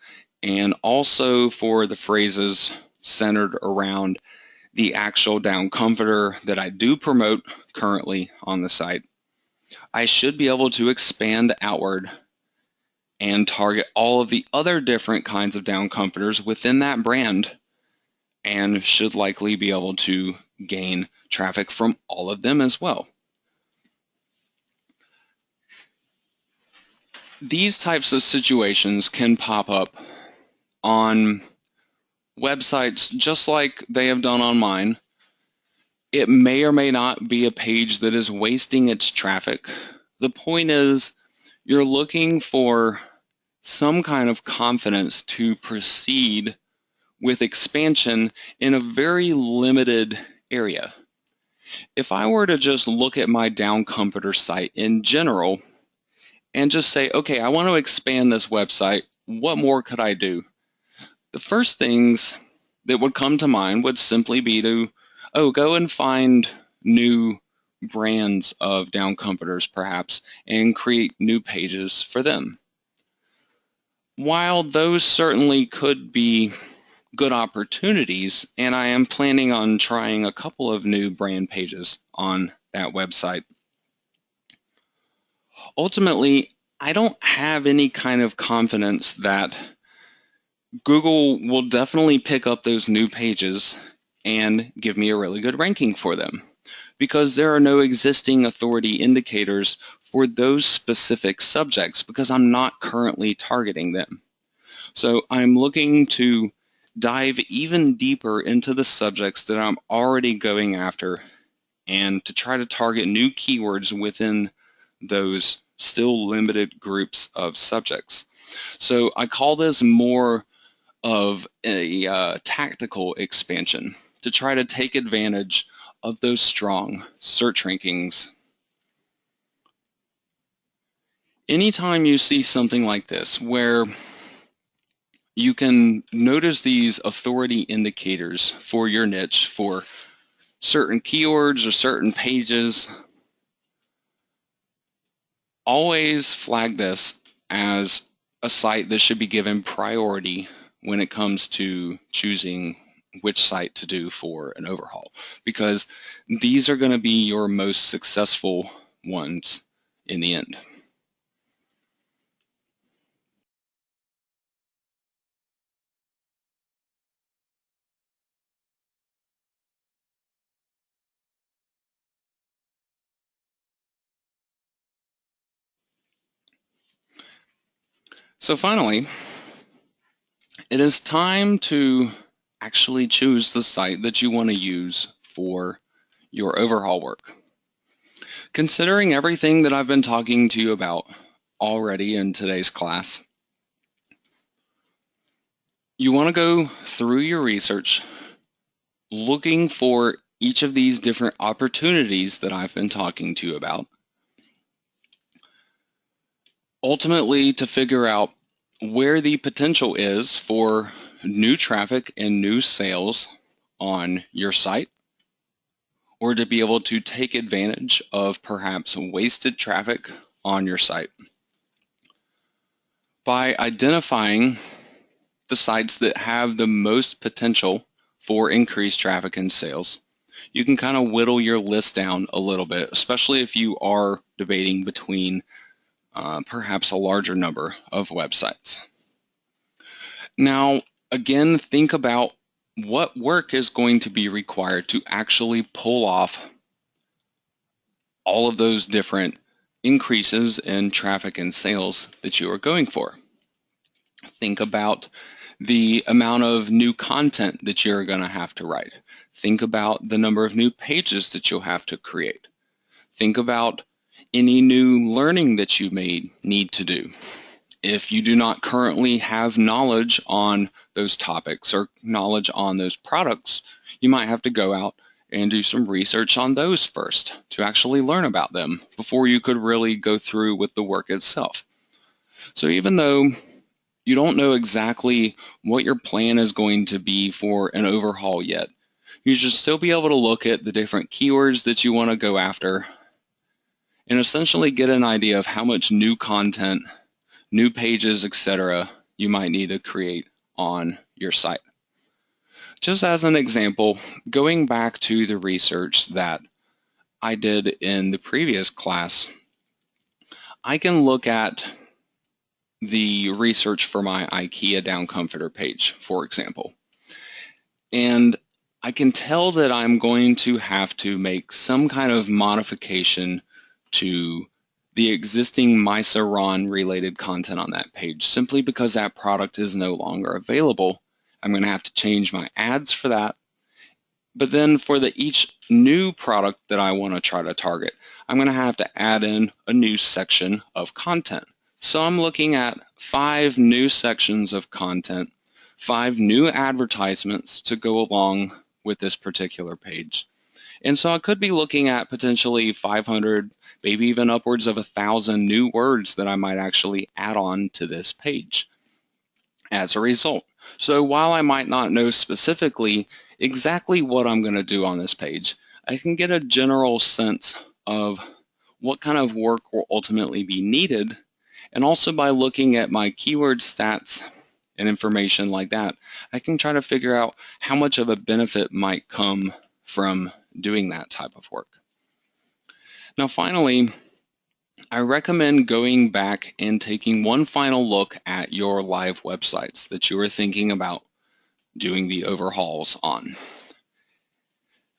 and also for the phrases centered around the actual down comforter that I do promote currently on the site, I should be able to expand outward and target all of the other different kinds of down comforters within that brand, and should likely be able to gain traffic from all of them as well. These types of situations can pop up on websites just like they have done on mine. It may or may not be a page that is wasting its traffic. The point is, you're looking for some kind of confidence to proceed with expansion in a very limited area. If I were to just look at my down comforter site in general and just say, okay, I want to expand this website, what more could I do? The first things that would come to mind would simply be to, go and find new brands of down comforters perhaps and create new pages for them. While those certainly could be good opportunities, and I am planning on trying a couple of new brand pages on that website, ultimately, I don't have any kind of confidence that Google will definitely pick up those new pages and give me a really good ranking for them, because there are no existing authority indicators for those specific subjects because I'm not currently targeting them. So I'm looking to dive even deeper into the subjects that I'm already going after and to try to target new keywords within those still limited groups of subjects. So I call this more of a tactical expansion to try to take advantage of those strong search rankings. Anytime you see something like this where you can notice these authority indicators for your niche for certain keywords or certain pages, always flag this as a site that should be given priority when it comes to choosing which site to do for an overhaul, because these are going to be your most successful ones in the end. So finally, it is time to actually choose the site that you want to use for your overhaul work. Considering everything that I've been talking to you about already in today's class, you want to go through your research looking for each of these different opportunities that I've been talking to you about, ultimately to figure out where the potential is for new traffic and new sales on your site, or to be able to take advantage of perhaps wasted traffic on your site. By identifying the sites that have the most potential for increased traffic and sales, you can kind of whittle your list down a little bit, especially if you are debating between perhaps a larger number of websites. Now, again, think about what work is going to be required to actually pull off all of those different increases in traffic and sales that you are going for. Think about the amount of new content that you're going to have to write. Think about the number of new pages that you'll have to create. Think about any new learning that you may need to do. If you do not currently have knowledge on those topics or knowledge on those products, you might have to go out and do some research on those first to actually learn about them before you could really go through with the work itself. So even though you don't know exactly what your plan is going to be for an overhaul yet, you should still be able to look at the different keywords that you want to go after and essentially get an idea of how much new content, new pages, etc., you might need to create on your site. Just as an example, going back to the research that I did in the previous class, I can look at the research for my IKEA down comforter page, for example, and I can tell that I'm going to have to make some kind of modification to the existing MySaron related content on that page simply because that product is no longer available. I'm going to have to change my ads for that. But then for each new product that I want to try to target, I'm going to have to add in a new section of content. So I'm looking at 5 new sections of content, 5 new advertisements to go along with this particular page. And so I could be looking at potentially 500, maybe even upwards of 1,000 new words that I might actually add on to this page as a result. So while I might not know specifically exactly what I'm going to do on this page, I can get a general sense of what kind of work will ultimately be needed. And also by looking at my keyword stats and information like that, I can try to figure out how much of a benefit might come from doing that type of work. Now finally, I recommend going back and taking one final look at your live websites that you are thinking about doing the overhauls on.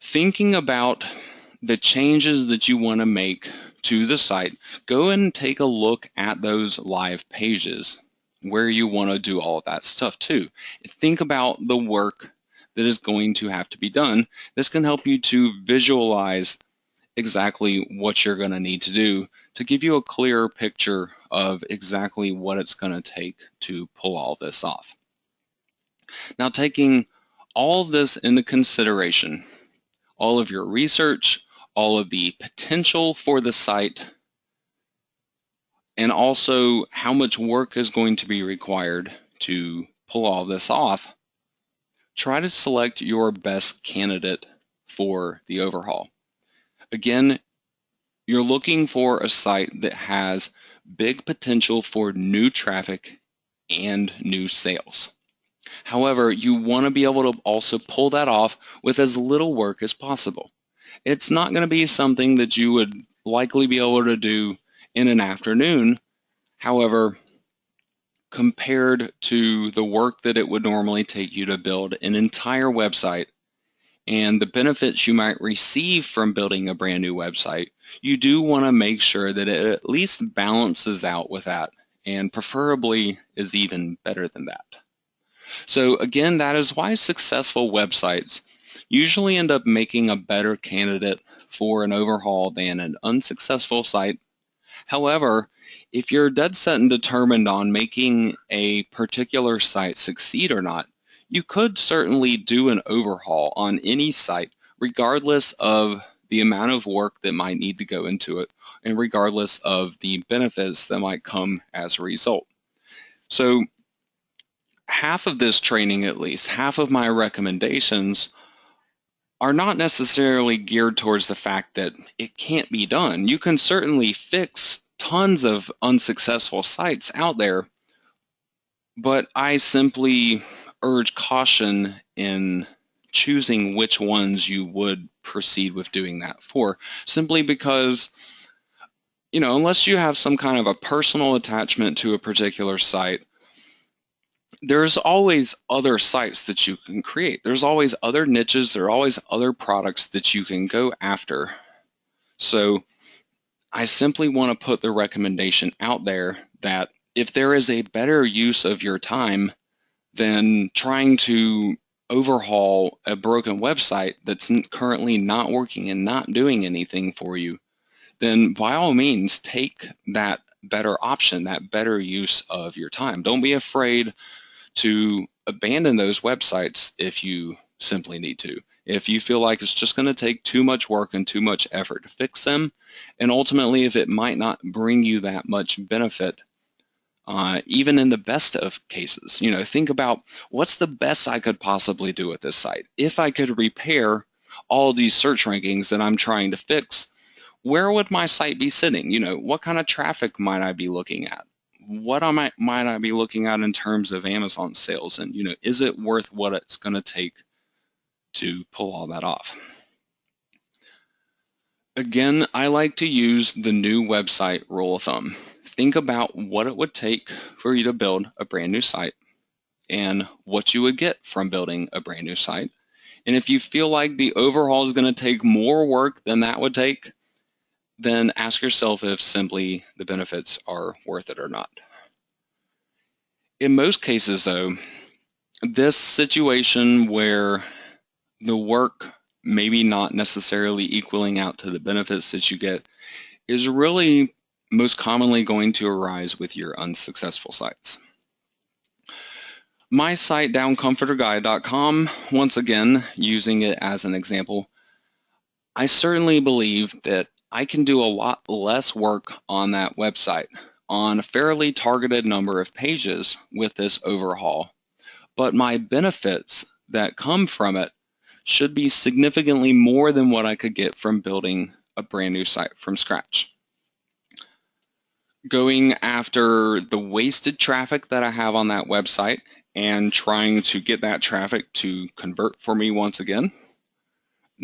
Thinking about the changes that you want to make to the site, go and take a look at those live pages where you want to do all of that stuff too. Think about the work that is going to have to be done. This can help you to visualize exactly what you're going to need to do to give you a clearer picture of exactly what it's going to take to pull all this off. Now, taking all of this into consideration, all of your research, all of the potential for the site, and also how much work is going to be required to pull all this off, try to select your best candidate for the overhaul. Again, you're looking for a site that has big potential for new traffic and new sales. However, you want to be able to also pull that off with as little work as possible. It's not going to be something that you would likely be able to do in an afternoon. However, compared to the work that it would normally take you to build an entire website and the benefits you might receive from building a brand new website, you do want to make sure that it at least balances out with that and preferably is even better than that. So again, that is why successful websites usually end up making a better candidate for an overhaul than an unsuccessful site. However, if you're dead set and determined on making a particular site succeed or not, you could certainly do an overhaul on any site regardless of the amount of work that might need to go into it and regardless of the benefits that might come as a result. So half of this training, at least, half of my recommendations are not necessarily geared towards the fact that it can't be done. You can certainly fix tons of unsuccessful sites out there, but I simply urge caution in choosing which ones you would proceed with doing that for, simply because, unless you have some kind of a personal attachment to a particular site, there's always other sites that you can create. There's always other niches, there are always other products that you can go after. So I simply want to put the recommendation out there that if there is a better use of your time than trying to overhaul a broken website that's currently not working and not doing anything for you, then by all means take that better option, that better use of your time. Don't be afraid to abandon those websites if you simply need to. If you feel like it's just going to take too much work and too much effort to fix them, and ultimately if it might not bring you that much benefit, even in the best of cases, think about what's the best I could possibly do with this site. If I could repair all of these search rankings that I'm trying to fix, where would my site be sitting? What kind of traffic might I be looking at? What might I be looking at in terms of Amazon sales? And, is it worth what it's going to take to pull all that off. Again, I like to use the new website rule of thumb. Think about what it would take for you to build a brand new site and what you would get from building a brand new site. And if you feel like the overhaul is going to take more work than that would take, then ask yourself if simply the benefits are worth it or not. In most cases, though, this situation where the work maybe not necessarily equaling out to the benefits that you get is really most commonly going to arise with your unsuccessful sites. My site, downcomforterguide.com, once again, using it as an example, I certainly believe that I can do a lot less work on that website on a fairly targeted number of pages with this overhaul, but my benefits that come from it should be significantly more than what I could get from building a brand new site from scratch. Going after the wasted traffic that I have on that website and trying to get that traffic to convert for me once again,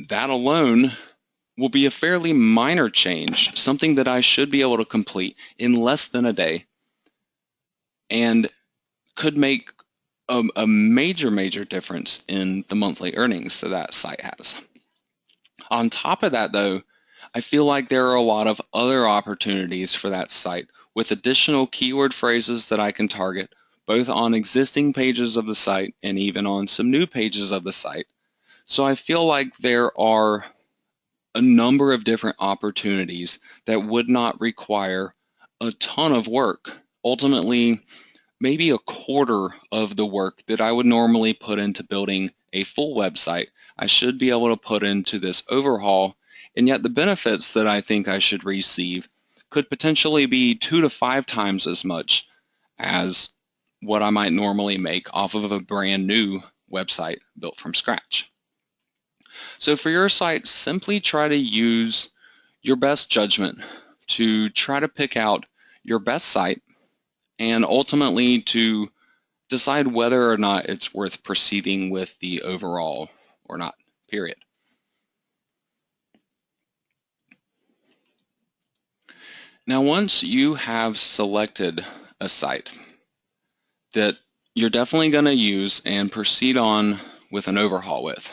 that alone will be a fairly minor change, something that I should be able to complete in less than a day and could make a major difference in the monthly earnings that that site has. On top of that, though, I feel like there are a lot of other opportunities for that site with additional keyword phrases that I can target both on existing pages of the site and even on some new pages of the site. So I feel like there are a number of different opportunities that would not require a ton of work. Ultimately, maybe a quarter of the work that I would normally put into building a full website, I should be able to put into this overhaul, and yet the benefits that I think I should receive could potentially be 2 to 5 times as much as what I might normally make off of a brand new website built from scratch. So for your site, simply try to use your best judgment to try to pick out your best site and ultimately to decide whether or not it's worth proceeding with the overall or not, period. Now, once you have selected a site that you're definitely going to use and proceed on with an overhaul with,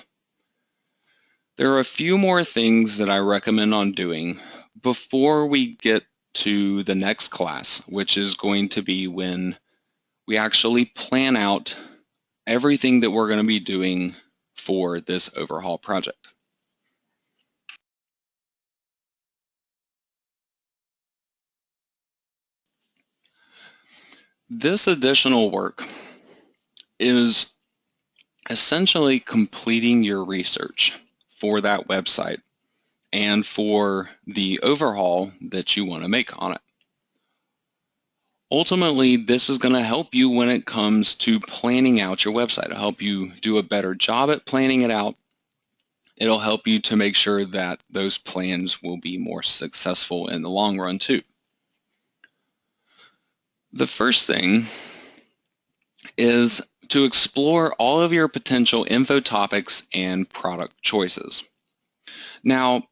there are a few more things that I recommend on doing before we get to the next class, which is going to be when we actually plan out everything that we're going to be doing for this overhaul project. This additional work is essentially completing your research for that website and for the overhaul that you want to make on it. Ultimately, this is going to help you when it comes to planning out your website. It'll help you do a better job at planning it out. It'll help you to make sure that those plans will be more successful in the long run too. The first thing is to explore all of your potential info topics and product choices. Now,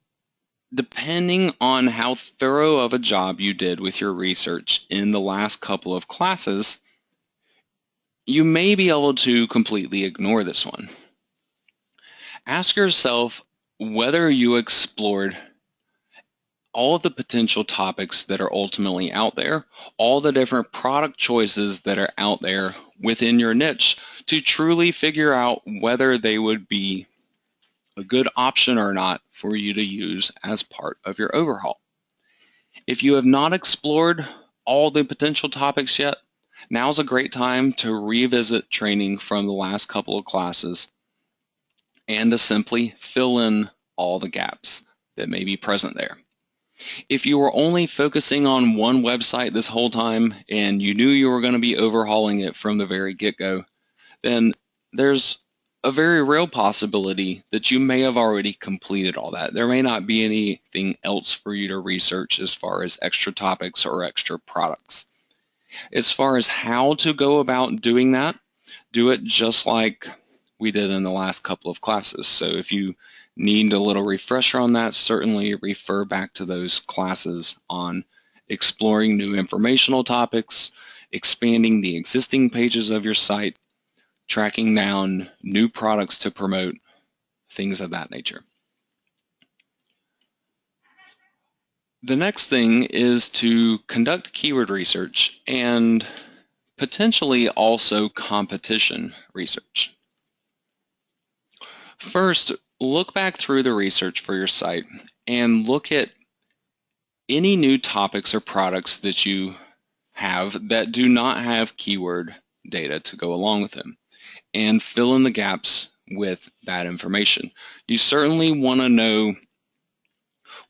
depending on how thorough of a job you did with your research in the last couple of classes, you may be able to completely ignore this one. Ask yourself whether you explored all of the potential topics that are ultimately out there, all the different product choices that are out there within your niche to truly figure out whether they would be a good option or not for you to use as part of your overhaul. If you have not explored all the potential topics yet, now's a great time to revisit training from the last couple of classes and to simply fill in all the gaps that may be present there. If you were only focusing on one website this whole time and you knew you were going to be overhauling it from the very get-go, then there's a very real possibility that you may have already completed all that. There may not be anything else for you to research as far as extra topics or extra products. As far as how to go about doing that, do it just like we did in the last couple of classes. So if you need a little refresher on that, certainly refer back to those classes on exploring new informational topics, expanding the existing pages of your site, tracking down new products to promote, things of that nature. The next thing is to conduct keyword research and potentially also competition research. First, look back through the research for your site and look at any new topics or products that you have that do not have keyword data to go along with them, and fill in the gaps with that information. You certainly want to know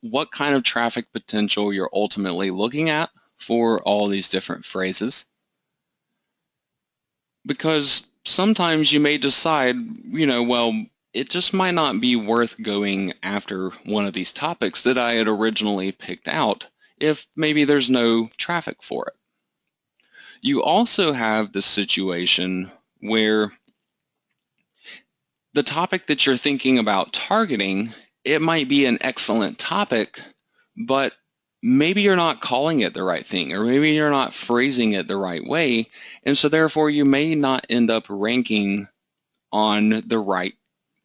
what kind of traffic potential you're ultimately looking at for all these different phrases, because sometimes you may decide, well, it just might not be worth going after one of these topics that I had originally picked out if maybe there's no traffic for it. You also have the situation where the topic that you're thinking about targeting, it might be an excellent topic, but maybe you're not calling it the right thing, or maybe you're not phrasing it the right way, and so therefore you may not end up ranking on the right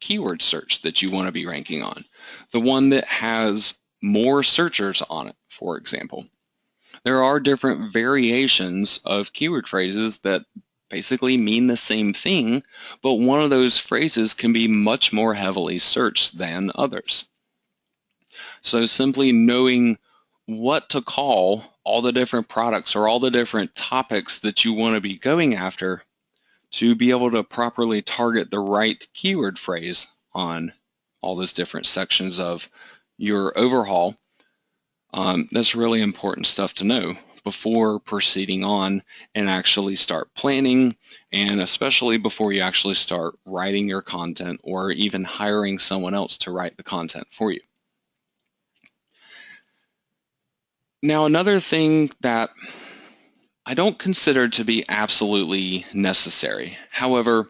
keyword search that you want to be ranking on, the one that has more searchers on it, for example. There are different variations of keyword phrases that basically mean the same thing, but one of those phrases can be much more heavily searched than others. So simply knowing what to call all the different products or all the different topics that you want to be going after to be able to properly target the right keyword phrase on all those different sections of your overhaul, that's really important stuff to know before proceeding on and actually start planning, and especially before you actually start writing your content or even hiring someone else to write the content for you. Now, another thing that I don't consider to be absolutely necessary, however,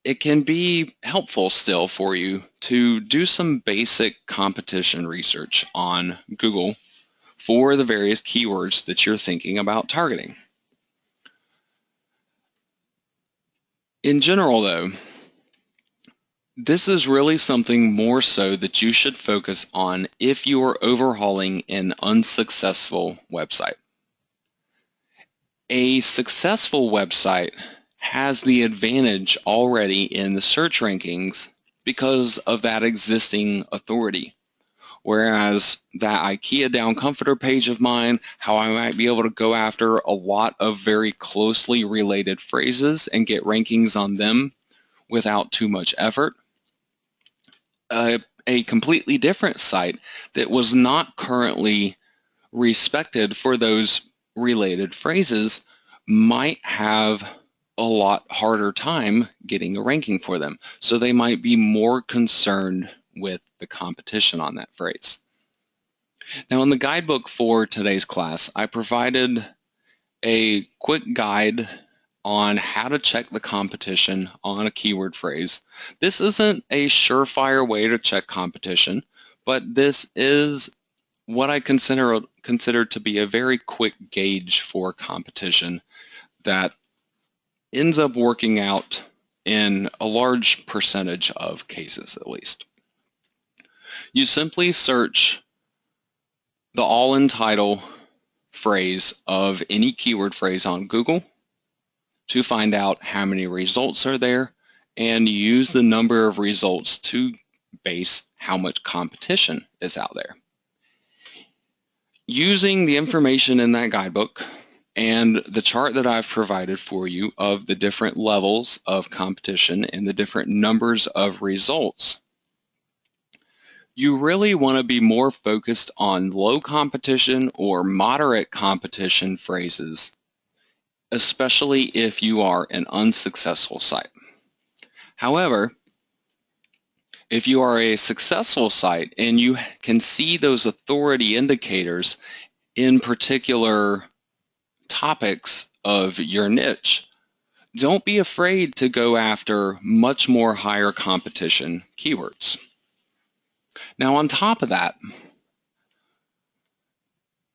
it can be helpful still for you to do some basic competition research on Google for the various keywords that you're thinking about targeting. In general, though, this is really something more so that you should focus on if you are overhauling an unsuccessful website. A successful website has the advantage already in the search rankings because of that existing authority. Whereas that IKEA down comforter page of mine, how I might be able to go after a lot of very closely related phrases and get rankings on them without too much effort. A completely different site that was not currently respected for those related phrases might have a lot harder time getting a ranking for them. So they might be more concerned with the competition on that phrase. Now, in the guidebook for today's class, I provided a quick guide on how to check the competition on a keyword phrase. This isn't a surefire way to check competition, but this is what I consider to be a very quick gauge for competition that ends up working out in a large percentage of cases, at least. You simply search the all-in title phrase of any keyword phrase on Google to find out how many results are there, and use the number of results to base how much competition is out there. Using the information in that guidebook and the chart that I've provided for you of the different levels of competition and the different numbers of results, you really want to be more focused on low competition or moderate competition phrases, especially if you are an unsuccessful site. However, if you are a successful site and you can see those authority indicators in particular topics of your niche, Don't be afraid to go after much more higher competition keywords. Now, on top of that,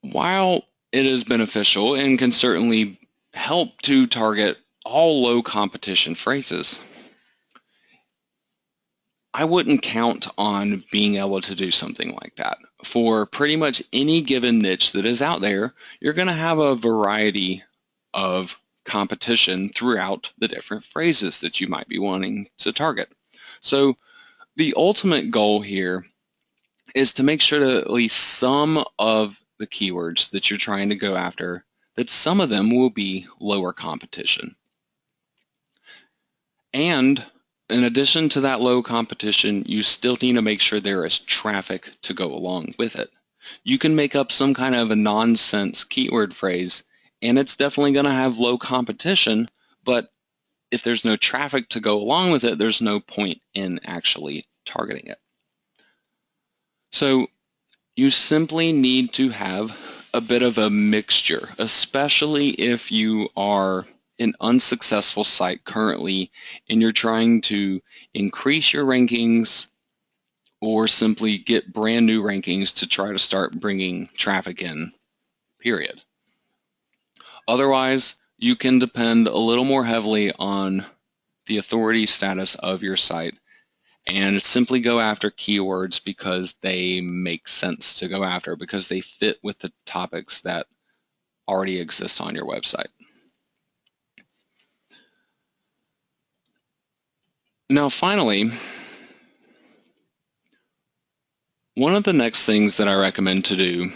while it is beneficial and can certainly help to target all low competition phrases, I wouldn't count on being able to do something like that. For pretty much any given niche that is out there, you're going to have a variety of competition throughout the different phrases that you might be wanting to target. So the ultimate goal here is to make sure that at least some of the keywords that you're trying to go after, that some of them will be lower competition. And in addition to that low competition, you still need to make sure there is traffic to go along with it. You can make up some kind of a nonsense keyword phrase, and it's definitely going to have low competition, but if there's no traffic to go along with it, there's no point in actually targeting it. So you simply need to have a bit of a mixture, especially if you are an unsuccessful site currently and you're trying to increase your rankings or simply get brand new rankings to try to start bringing traffic in, period. Otherwise, you can depend a little more heavily on the authority status of your site and simply go after keywords because they make sense to go after, because they fit with the topics that already exist on your website. Now, finally, one of the next things that I recommend to do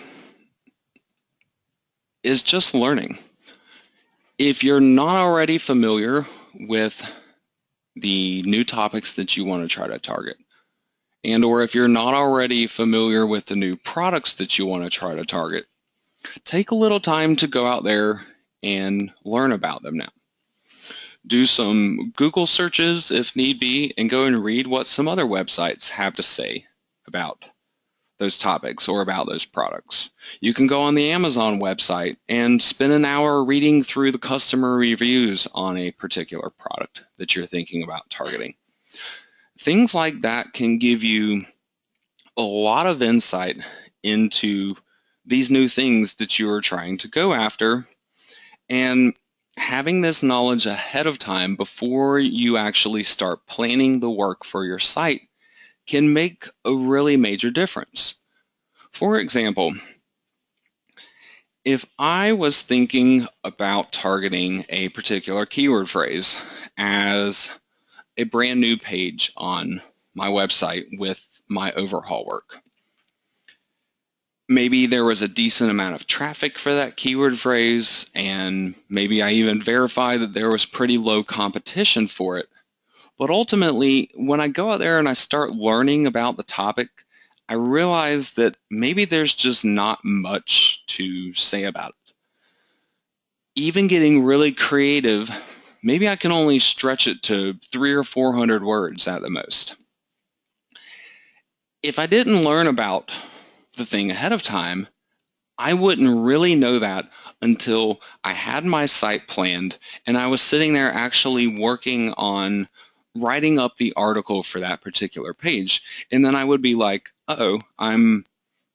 is just learning. If you're not already familiar with the new topics that you want to try to target, and or if you're not already familiar with the new products that you want to try to target, take a little time to go out there and learn about them now. Do some Google searches if need be, and go and read what some other websites have to say about those topics or about those products. You can go on the Amazon website and spend an hour reading through the customer reviews on a particular product that you're thinking about targeting. Things like that can give you a lot of insight into these new things that you are trying to go after, and having this knowledge ahead of time before you actually start planning the work for your site can make a really major difference. For example, if I was thinking about targeting a particular keyword phrase as a brand new page on my website with my overhaul work, maybe there was a decent amount of traffic for that keyword phrase, and maybe I even verified that there was pretty low competition for it. But ultimately, when I go out there and I start learning about the topic, I realize that maybe there's just not much to say about it. Even getting really creative, maybe I can only stretch it to 300 or 400 words at the most. If I didn't learn about the thing ahead of time, I wouldn't really know that until I had my site planned and I was sitting there actually working on writing up the article for that particular page. And then I would be like, uh-oh, I'm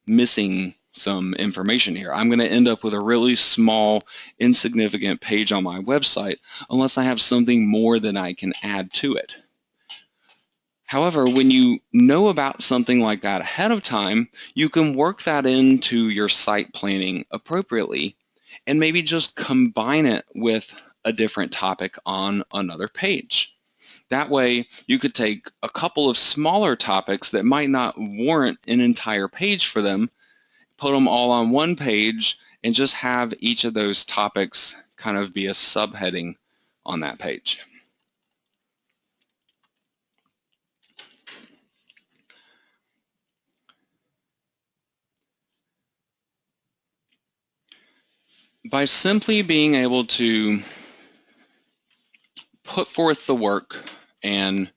missing some information here. I'm going to end up with a really small, insignificant page on my website unless I have something more than I can add to it. However, when you know about something like that ahead of time, you can work that into your site planning appropriately and maybe just combine it with a different topic on another page. That way, you could take a couple of smaller topics that might not warrant an entire page for them, put them all on one page, and just have each of those topics kind of be a subheading on that page. By simply being able to put forth the work and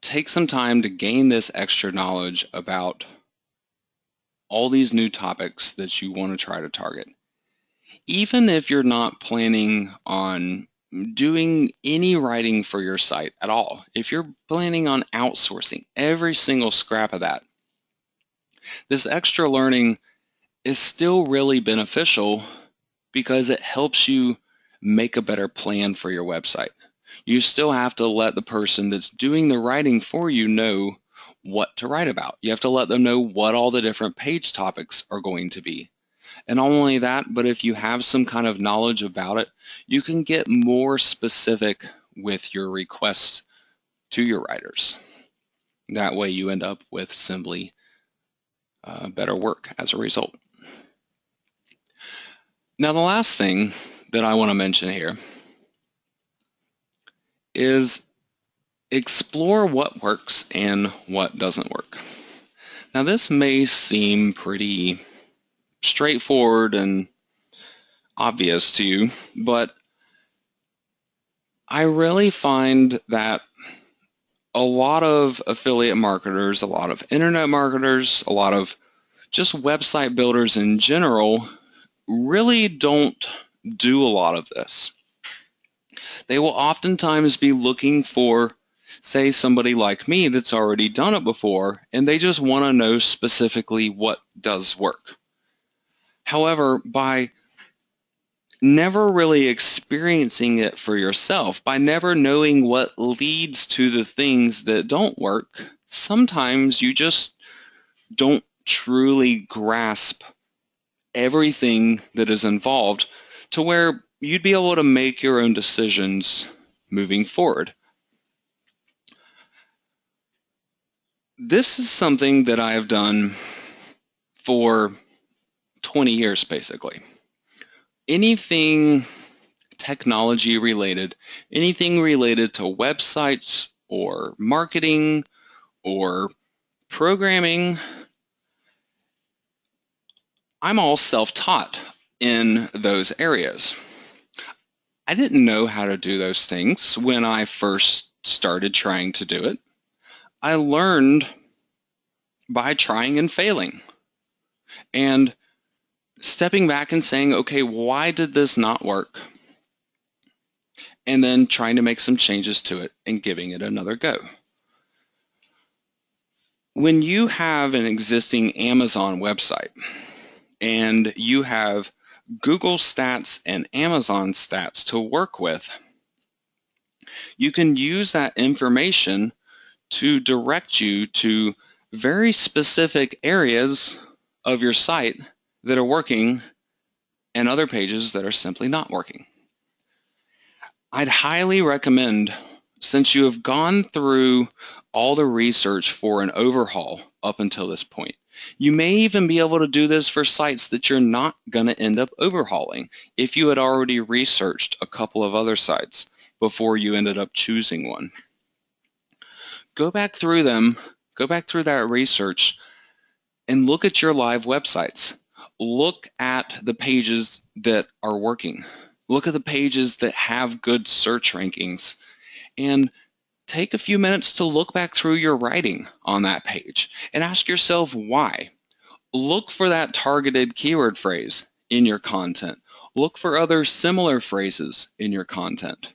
take some time to gain this extra knowledge about all these new topics that you want to try to target. Even if you're not planning on doing any writing for your site at all, if you're planning on outsourcing every single scrap of that, this extra learning is still really beneficial because it helps you make a better plan for your website. You still have to let the person that's doing the writing for you know what to write about. You have to let them know what all the different page topics are going to be. And not only that, but if you have some kind of knowledge about it, you can get more specific with your requests to your writers. That way you end up with simply better work as a result. Now, the last thing that I want to mention here is explore what works and what doesn't work. Now, this may seem pretty straightforward and obvious to you, but I really find that a lot of affiliate marketers, a lot of internet marketers, a lot of just website builders in general really don't do a lot of this. They will oftentimes be looking for, say, somebody like me that's already done it before, and they just want to know specifically what does work. However, by never really experiencing it for yourself, by never knowing what leads to the things that don't work, sometimes you just don't truly grasp everything that is involved to where you'd be able to make your own decisions moving forward. This is something that I have done for 20 years, basically. Anything technology related, anything related to websites or marketing or programming, I'm all self-taught in those areas. I didn't know how to do those things when I first started trying to do it. I learned by trying and failing and stepping back and saying, okay, why did this not work? And then trying to make some changes to it and giving it another go. When you have an existing Amazon website and you have Google stats and Amazon stats to work with, you can use that information to direct you to very specific areas of your site that are working and other pages that are simply not working. I'd highly recommend, since you have gone through all the research for an overhaul up until this point, you may even be able to do this for sites that you're not going to end up overhauling if you had already researched a couple of other sites before you ended up choosing one. Go back through them, go back through that research, and look at your live websites. Look at the pages that are working. Look at the pages that have good search rankings, and take a few minutes to look back through your writing on that page and ask yourself why. Look for that targeted keyword phrase in your content. Look for other similar phrases in your content.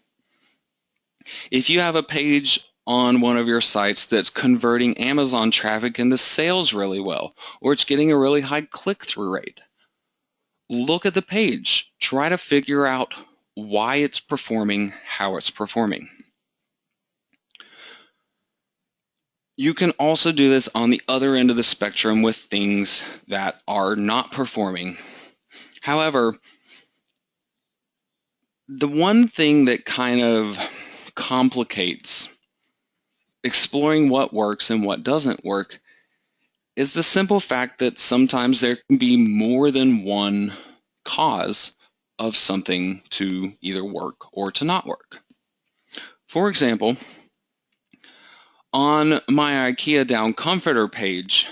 If you have a page on one of your sites that's converting Amazon traffic into sales really well, or it's getting a really high click-through rate, look at the page. Try to figure out why it's performing how it's performing. You can also do this on the other end of the spectrum with things that are not performing. However, the one thing that kind of complicates exploring what works and what doesn't work is the simple fact that sometimes there can be more than one cause of something to either work or to not work. For example, on my IKEA Down Comforter page,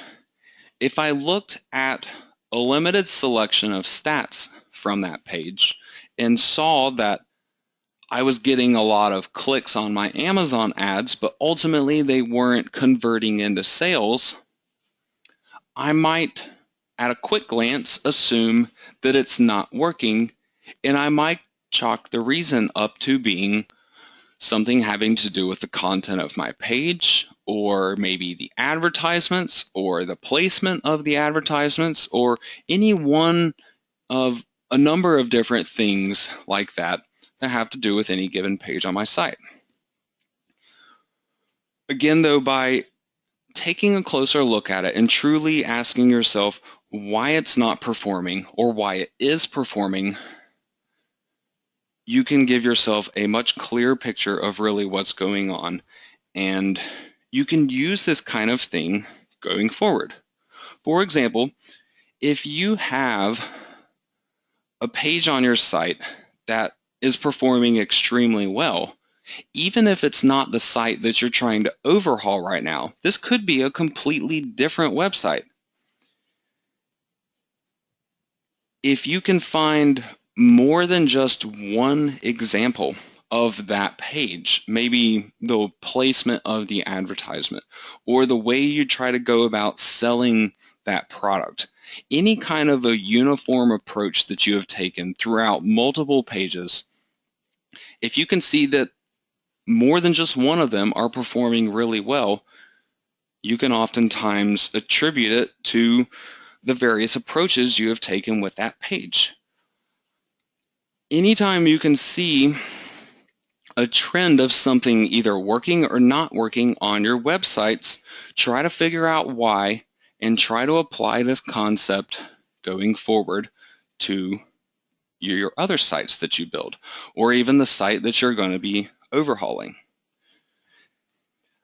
if I looked at a limited selection of stats from that page and saw that I was getting a lot of clicks on my Amazon ads, but ultimately they weren't converting into sales, I might, at a quick glance, assume that it's not working, and I might chalk the reason up to being something having to do with the content of my page, or maybe the advertisements, or the placement of the advertisements, or any one of a number of different things like that that have to do with any given page on my site. Again, though, by taking a closer look at it and truly asking yourself why it's not performing or why it is performing, you can give yourself a much clearer picture of really what's going on, and you can use this kind of thing going forward. For example, if you have a page on your site that is performing extremely well, even if it's not the site that you're trying to overhaul right now, this could be a completely different website. If you can find more than just one example of that page, maybe the placement of the advertisement or the way you try to go about selling that product, any kind of a uniform approach that you have taken throughout multiple pages, if you can see that more than just one of them are performing really well, you can oftentimes attribute it to the various approaches you have taken with that page. Anytime you can see a trend of something either working or not working on your websites, try to figure out why and try to apply this concept going forward to your other sites that you build, or even the site that you're going to be overhauling.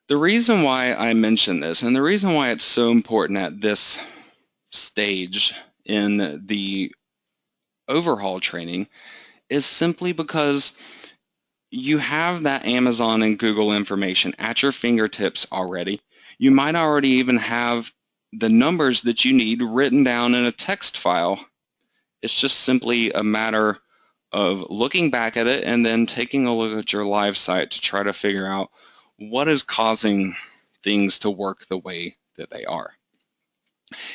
The reason why I mention this, and the reason why it's so important at this stage in the overhaul training, is simply because you have that Amazon and Google information at your fingertips already. You might already even have the numbers that you need written down in a text file. It's just simply a matter of looking back at it and then taking a look at your live site to try to figure out what is causing things to work the way that they are.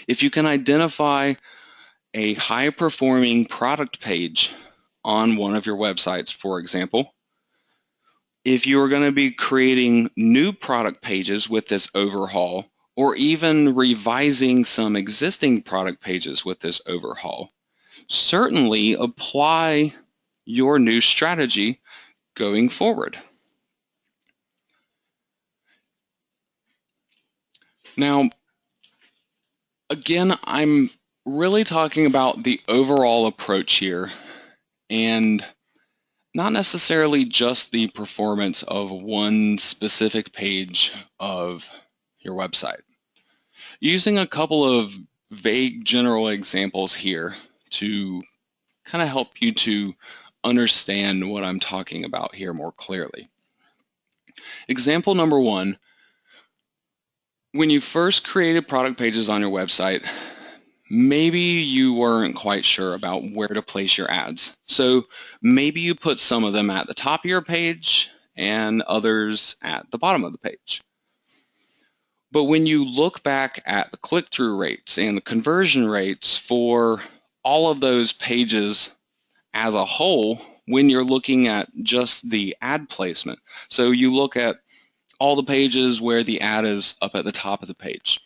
If you can identify a high-performing product page on one of your websites, for example, if you are going to be creating new product pages with this overhaul, or even revising some existing product pages with this overhaul, certainly apply your new strategy going forward. Now, again, I'm really talking about the overall approach here, and not necessarily just the performance of one specific page of your website. Using a couple of vague general examples here to kind of help you to understand what I'm talking about here more clearly. Example number one, when you first created product pages on your website, maybe you weren't quite sure about where to place your ads. So maybe you put some of them at the top of your page and others at the bottom of the page. But when you look back at the click-through rates and the conversion rates for all of those pages as a whole, when you're looking at just the ad placement, so you look at all the pages where the ad is up at the top of the page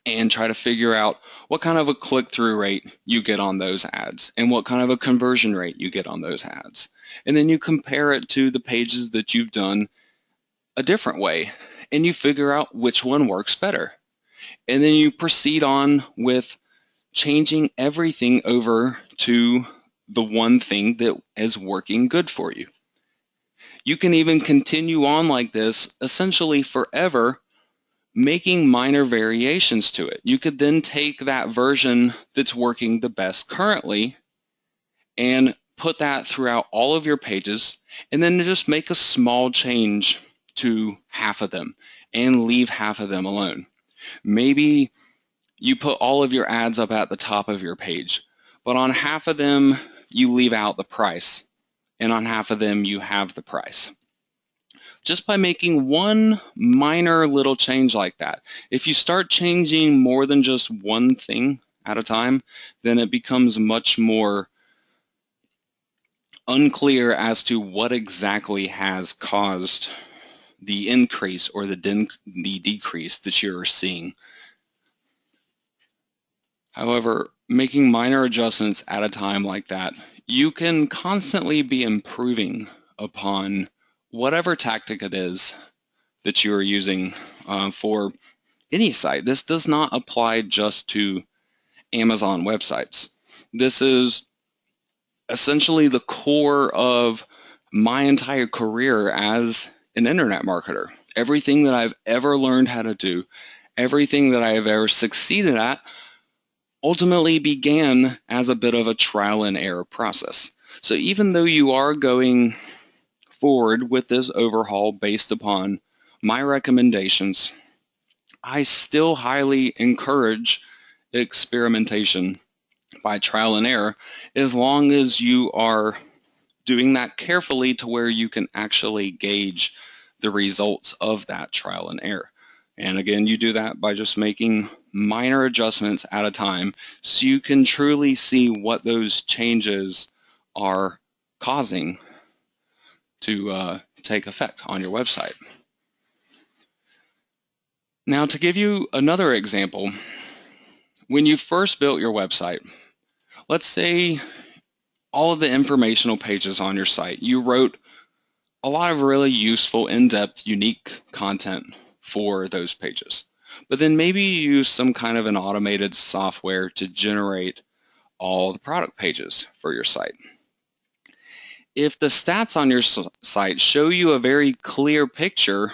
and try to figure out what kind of a click-through rate you get on those ads and what kind of a conversion rate you get on those ads. And then you compare it to the pages that you've done a different way, and you figure out which one works better. And then you proceed on with changing everything over to the one thing that is working good for you. You can even continue on like this essentially forever, making minor variations to it. You could then take that version that's working the best currently and put that throughout all of your pages, and then just make a small change to half of them and leave half of them alone. Maybe you put all of your ads up at the top of your page, but on half of them you leave out the price, and on half of them you have the price. Just by making one minor little change like that. If you start changing more than just one thing at a time, then it becomes much more unclear as to what exactly has caused the increase or the decrease that you're seeing. However, making minor adjustments at a time like that, you can constantly be improving upon whatever tactic it is that you are using for any site. This does not apply just to Amazon websites. This is essentially the core of my entire career as an internet marketer. Everything that I've ever learned how to do, everything that I have ever succeeded at, ultimately began as a bit of a trial and error process. So even though you are going forward with this overhaul based upon my recommendations, I still highly encourage experimentation by trial and error, as long as you are doing that carefully to where you can actually gauge the results of that trial and error. And again, you do that by just making minor adjustments at a time so you can truly see what those changes are causing to take effect on your website. Now, to give you another example, when you first built your website, let's say all of the informational pages on your site, you wrote a lot of really useful, in-depth, unique content for those pages. But then maybe you use some kind of an automated software to generate all the product pages for your site. If the stats on your site show you a very clear picture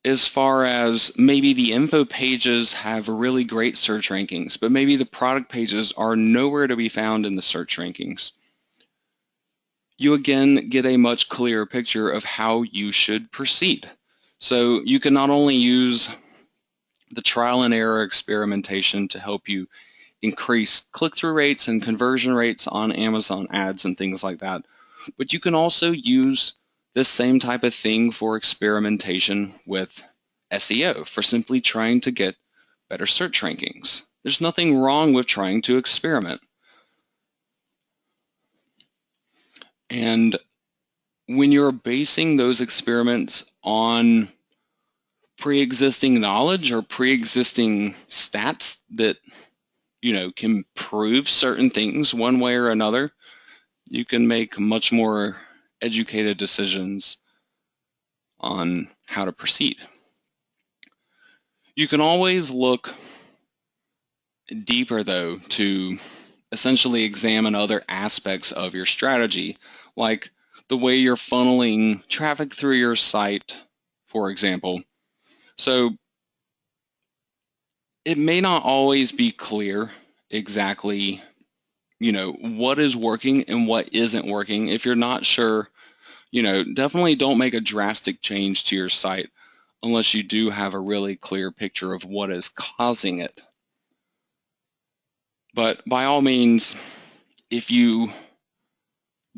as far as maybe the info pages have really great search rankings, but maybe the product pages are nowhere to be found in the search rankings, you again get a much clearer picture of how you should proceed. So you can not only use the trial and error experimentation to help you increase click-through rates and conversion rates on Amazon ads and things like that, but you can also use this same type of thing for experimentation with SEO, for simply trying to get better search rankings. There's nothing wrong with trying to experiment. And when you're basing those experiments on pre-existing knowledge or pre-existing stats that can prove certain things one way or another, you can make much more educated decisions on how to proceed. You can always look deeper, though, to essentially examine other aspects of your strategy, like the way you're funneling traffic through your site, for example. So it may not always be clear exactly, what is working and what isn't working. If you're not sure, definitely don't make a drastic change to your site unless you do have a really clear picture of what is causing it. But by all means, if you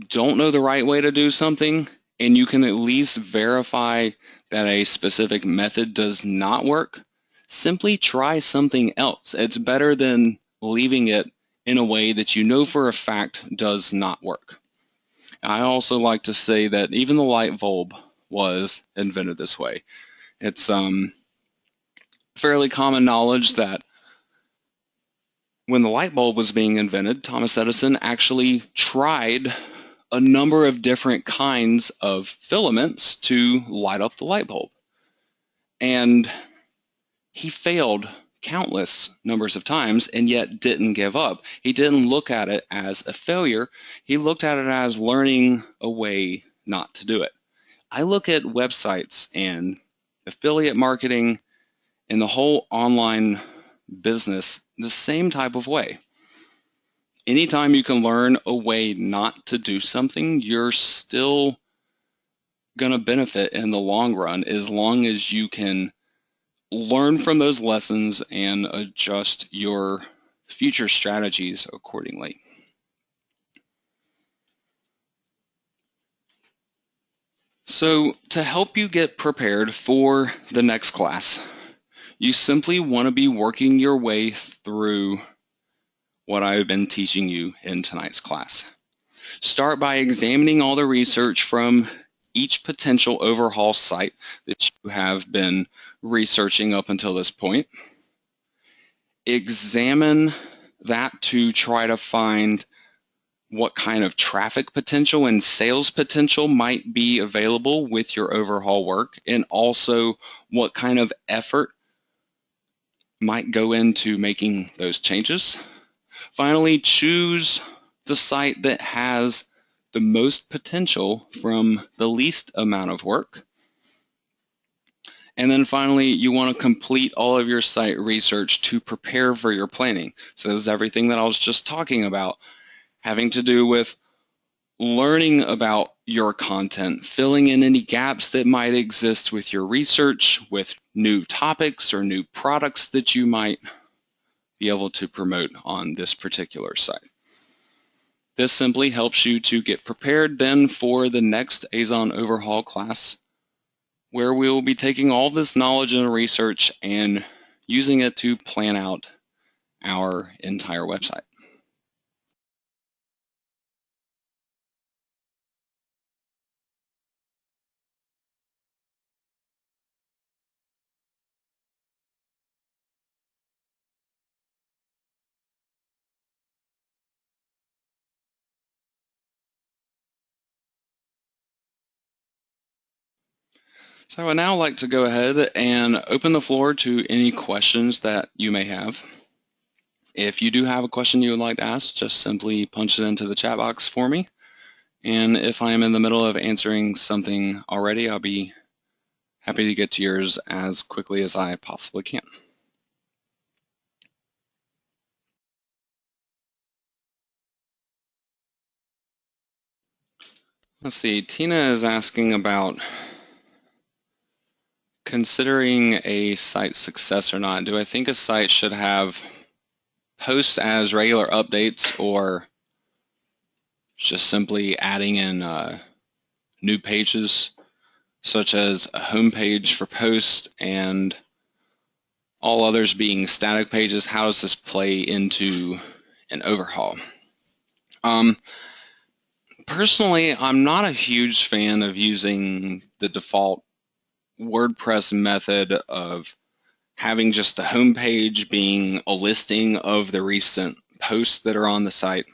don't know the right way to do something and you can at least verify that a specific method does not work, simply try something else. It's better than leaving it in a way that you know for a fact does not work. I also like to say that even the light bulb was invented this way. It's fairly common knowledge that when the light bulb was being invented, Thomas Edison actually tried a number of different kinds of filaments to light up the light bulb. And he failed countless numbers of times and yet didn't give up. He didn't look at it as a failure. He looked at it as learning a way not to do it. I look at websites and affiliate marketing and the whole online business the same type of way. Anytime you can learn a way not to do something, you're still going to benefit in the long run, as long as you can learn from those lessons and adjust your future strategies accordingly. So to help you get prepared for the next class, you simply want to be working your way through what I've been teaching you in tonight's class. Start by examining all the research from each potential overhaul site that you have been researching up until this point. Examine that to try to find what kind of traffic potential and sales potential might be available with your overhaul work, and also what kind of effort might go into making those changes. Finally, choose the site that has the most potential from the least amount of work. And then finally, you want to complete all of your site research to prepare for your planning. So this is everything that I was just talking about, having to do with learning about your content, filling in any gaps that might exist with your research, with new topics or new products that you might be able to promote on this particular site. This simply helps you to get prepared then for the next Azon Overhaul class, where we will be taking all this knowledge and research and using it to plan out our entire website. So I would now like to go ahead and open the floor to any questions that you may have. If you do have a question you would like to ask, just simply punch it into the chat box for me. And if I am in the middle of answering something already, I'll be happy to get to yours as quickly as I possibly can. Let's see, Tina is asking about considering a site success or not. Do I think a site should have posts as regular updates, or just simply adding in new pages, such as a home page for posts and all others being static pages? How does this play into an overhaul? Personally, I'm not a huge fan of using the default WordPress method of having just the home page being a listing of the recent posts that are on the site.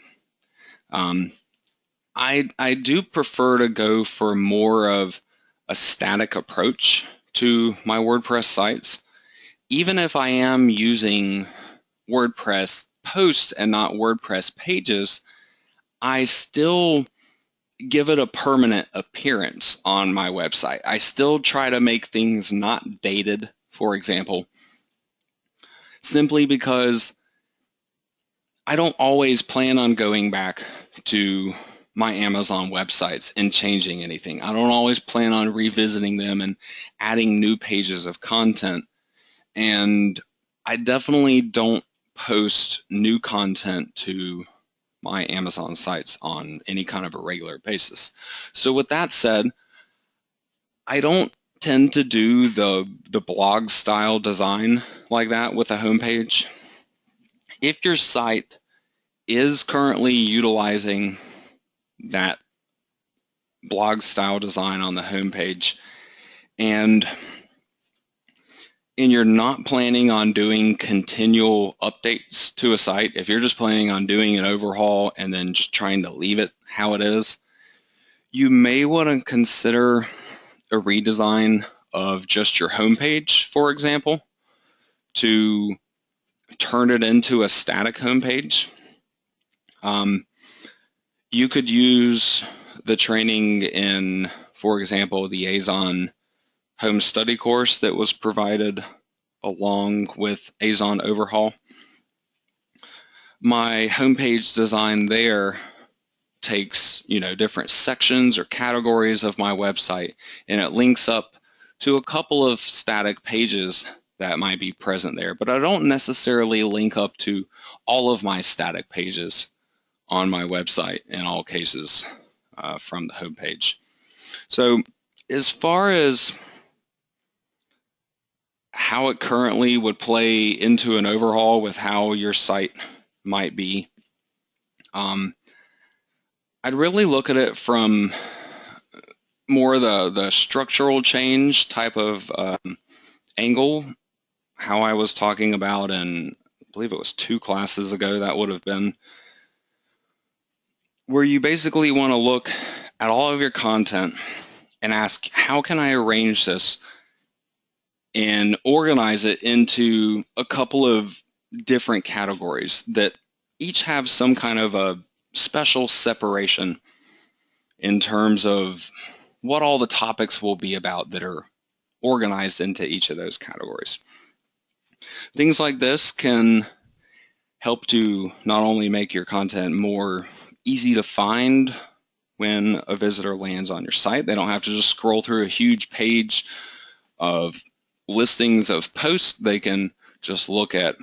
I do prefer to go for more of a static approach to my WordPress sites. Even if I am using WordPress posts and not WordPress pages, I still give it a permanent appearance on my website. I still try to make things not dated, for example, simply because I don't always plan on going back to my Amazon websites and changing anything. I don't always plan on revisiting them and adding new pages of content. And I definitely don't post new content to my Amazon sites on any kind of a regular basis. So with that said, I don't tend to do the blog style design like that with a homepage. If your site is currently utilizing that blog style design on the homepage, and you're not planning on doing continual updates to a site, if you're just planning on doing an overhaul and then just trying to leave it how it is, you may want to consider a redesign of just your homepage, for example, to turn it into a static homepage. You could use the training in, for example, the Azon home study course that was provided along with Azon Overhaul. My homepage design there takes, different sections or categories of my website, and it links up to a couple of static pages that might be present there, but I don't necessarily link up to all of my static pages on my website in all cases from the homepage. So as far as how it currently would play into an overhaul with how your site might be, I'd really look at it from more the structural change type of angle, how I was talking about in, I believe it was 2 classes ago, that would have been, where you basically want to look at all of your content and ask, how can I arrange this and organize it into a couple of different categories that each have some kind of a special separation in terms of what all the topics will be about that are organized into each of those categories. Things like this can help to not only make your content more easy to find when a visitor lands on your site. They don't have to just scroll through a huge page of listings of posts. They can just look at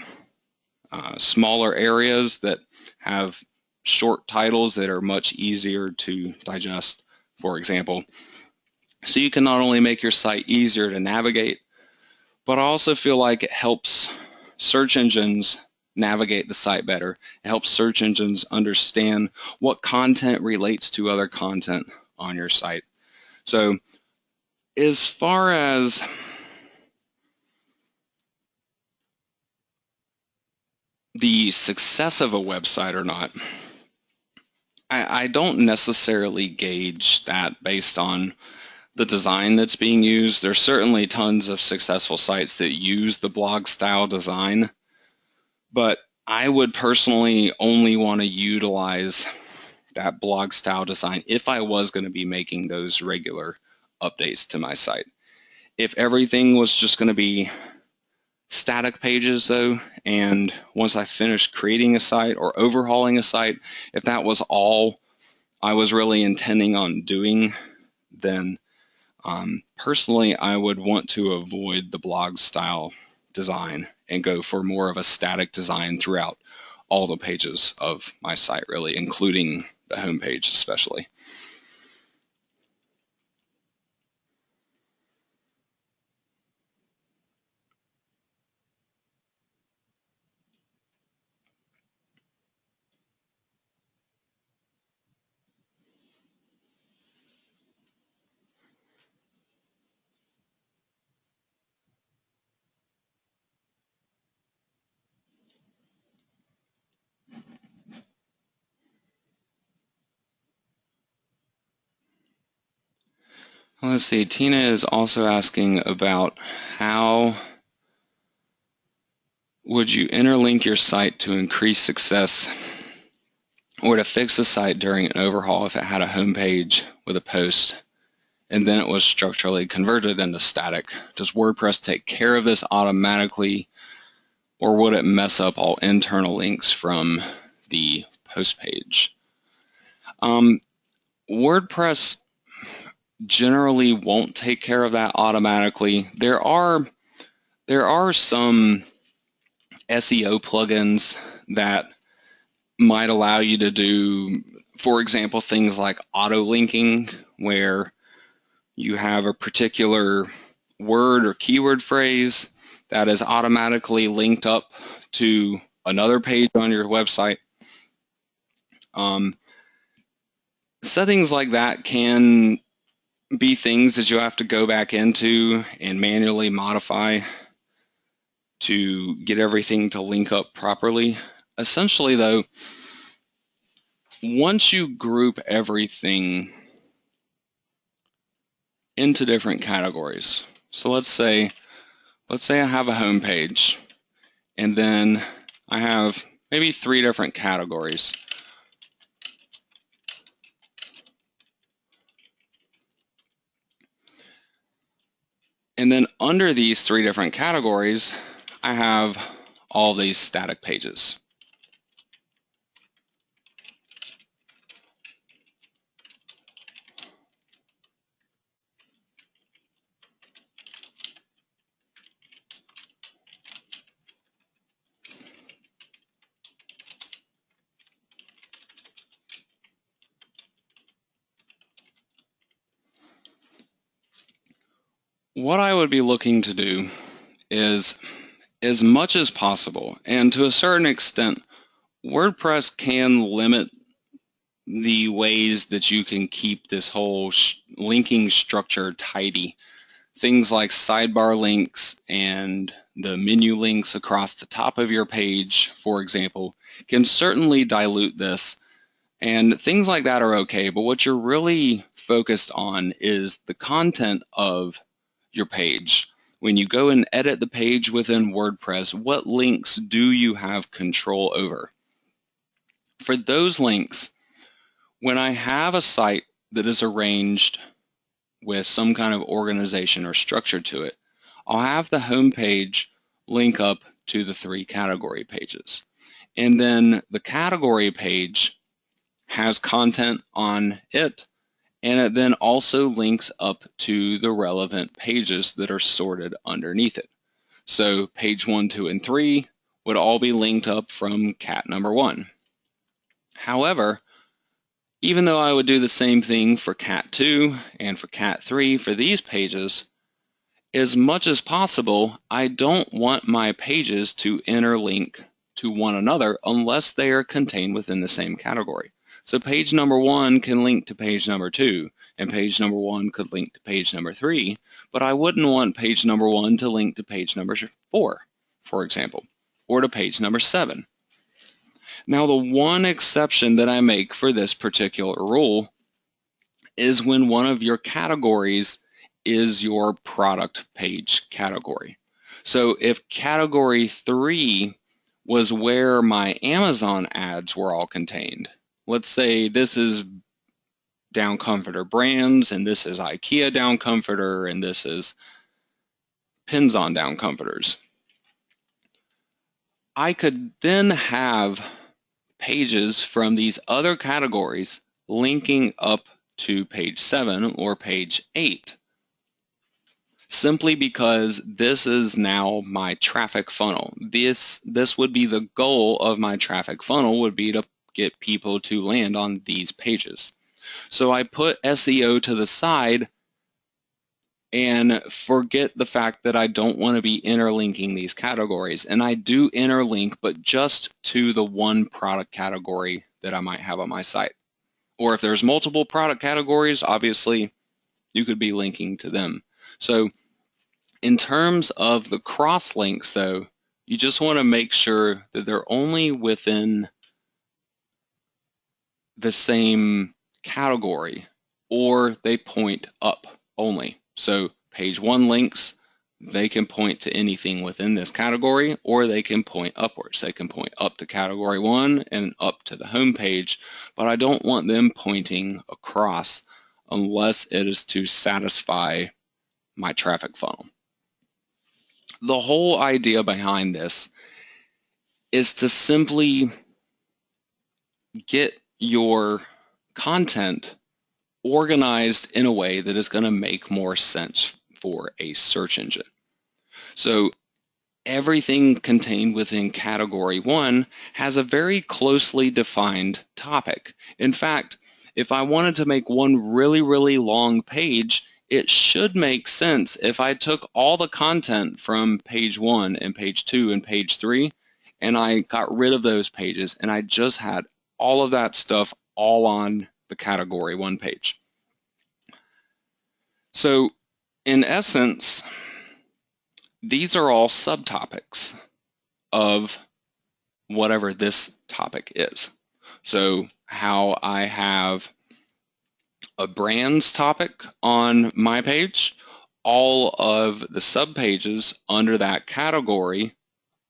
smaller areas that have short titles that are much easier to digest, for example. So you can not only make your site easier to navigate, but I also feel like it helps search engines navigate the site better. It helps search engines understand what content relates to other content on your site. So as far as the success of a website or not, I don't necessarily gauge that based on the design that's being used. There's certainly tons of successful sites that use the blog style design, but I would personally only want to utilize that blog style design if I was going to be making those regular updates to my site. If everything was just going to be static pages though, and once I finished creating a site or overhauling a site, if that was all I was really intending on doing, then personally I would want to avoid the blog style design and go for more of a static design throughout all the pages of my site, really, including the homepage especially. Let's see, Tina is also asking about how would you interlink your site to increase success or to fix a site during an overhaul if it had a homepage with a post and then it was structurally converted into static? Does WordPress take care of this automatically, or would it mess up all internal links from the post page? WordPress generally won't take care of that automatically. There are some SEO plugins that might allow you to do, for example, things like auto linking, where you have a particular word or keyword phrase that is automatically linked up to another page on your website. Settings like that can be things that you have to go back into and manually modify to get everything to link up properly. Essentially, though, once you group everything into different categories, so let's say I have a home page, and then I have maybe 3 different categories. And then under these 3 different categories, I have all these static pages. What I would be looking to do is, as much as possible, and to a certain extent, WordPress can limit the ways that you can keep this whole linking structure tidy. Things like sidebar links and the menu links across the top of your page, for example, can certainly dilute this. And things like that are okay, but what you're really focused on is the content of your page. When you go and edit the page within WordPress, what links do you have control over? For those links, when I have a site that is arranged with some kind of organization or structure to it, I'll have the home page link up to the 3 category pages. And then the category page has content on it, and it then also links up to the relevant pages that are sorted underneath it. So page 1, 2, and 3 would all be linked up from cat number 1. However, even though I would do the same thing for cat 2 and for cat 3 for these pages, as much as possible, I don't want my pages to interlink to one another unless they are contained within the same category. So page number 1 can link to page number 2, and page number 1 could link to page number 3, but I wouldn't want page number 1 to link to page number 4, for example, or to page number 7. Now, the one exception that I make for this particular rule is when one of your categories is your product page category. So if category 3 was where my Amazon ads were all contained, let's say this is down comforter brands, and this is IKEA down comforter, and this is pins on down comforters, I could then have pages from these other categories linking up to page 7 or page 8, simply because this is now my traffic funnel. This would be the goal of my traffic funnel, would be to get people to land on these pages. So I put SEO to the side and forget the fact that I don't want to be interlinking these categories. And I do interlink, but just to the one product category that I might have on my site. Or if there's multiple product categories, obviously you could be linking to them. So in terms of the cross links, though, you just want to make sure that they're only within the same category, or they point up only. So page 1 links, they can point to anything within this category, or they can point upwards. They can point up to category 1 and up to the home page, but I don't want them pointing across unless it is to satisfy my traffic funnel. The whole idea behind this is to simply get your content organized in a way that is going to make more sense for a search engine. So everything contained within category 1 has a very closely defined topic. In fact, if I wanted to make one really, really long page, it should make sense if I took all the content from page 1 and page 2 and page 3, and I got rid of those pages, and I just had all of that stuff all on the category 1 page. So in essence, these are all subtopics of whatever this topic is. So how I have a brands topic on my page, all of the subpages under that category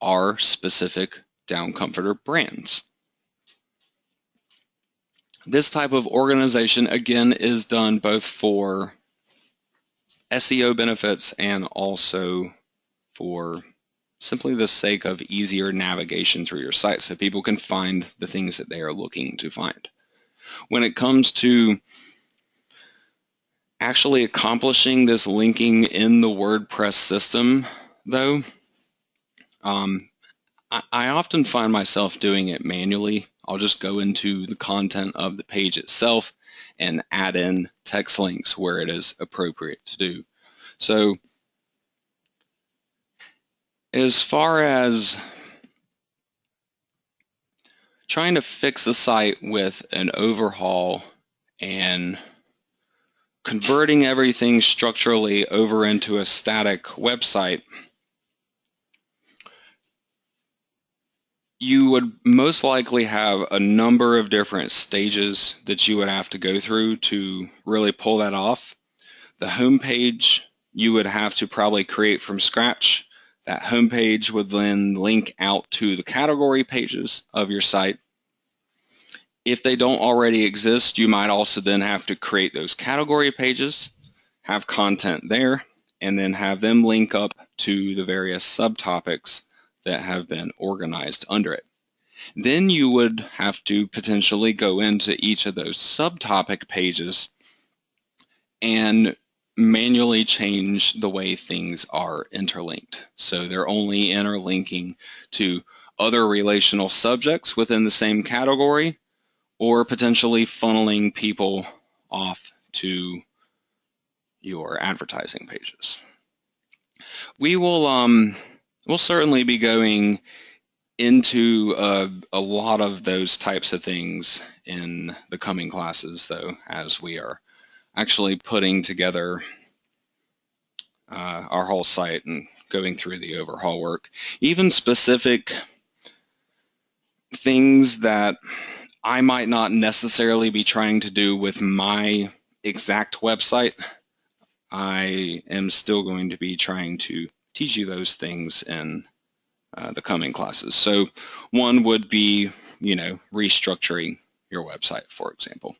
are specific down comforter brands. This type of organization, again, is done both for SEO benefits and also for simply the sake of easier navigation through your site so people can find the things that they are looking to find. When it comes to actually accomplishing this linking in the WordPress system, though, I often find myself doing it manually. I'll just go into the content of the page itself and add in text links where it is appropriate to do. So as far as trying to fix a site with an overhaul and converting everything structurally over into a static website, you would most likely have a number of different stages that you would have to go through to really pull that off. The home page you would have to probably create from scratch. That home page would then link out to the category pages of your site. If they don't already exist, you might also then have to create those category pages, have content there, and then have them link up to the various subtopics that have been organized under it. Then you would have to potentially go into each of those subtopic pages and manually change the way things are interlinked. So they're only interlinking to other relational subjects within the same category, or potentially funneling people off to your advertising pages. We'll certainly be going into a lot of those types of things in the coming classes, though, as we are actually putting together our whole site and going through the overhaul work. Even specific things that I might not necessarily be trying to do with my exact website, I am still going to be trying to teach you those things in the coming classes. So one would be, restructuring your website, for example.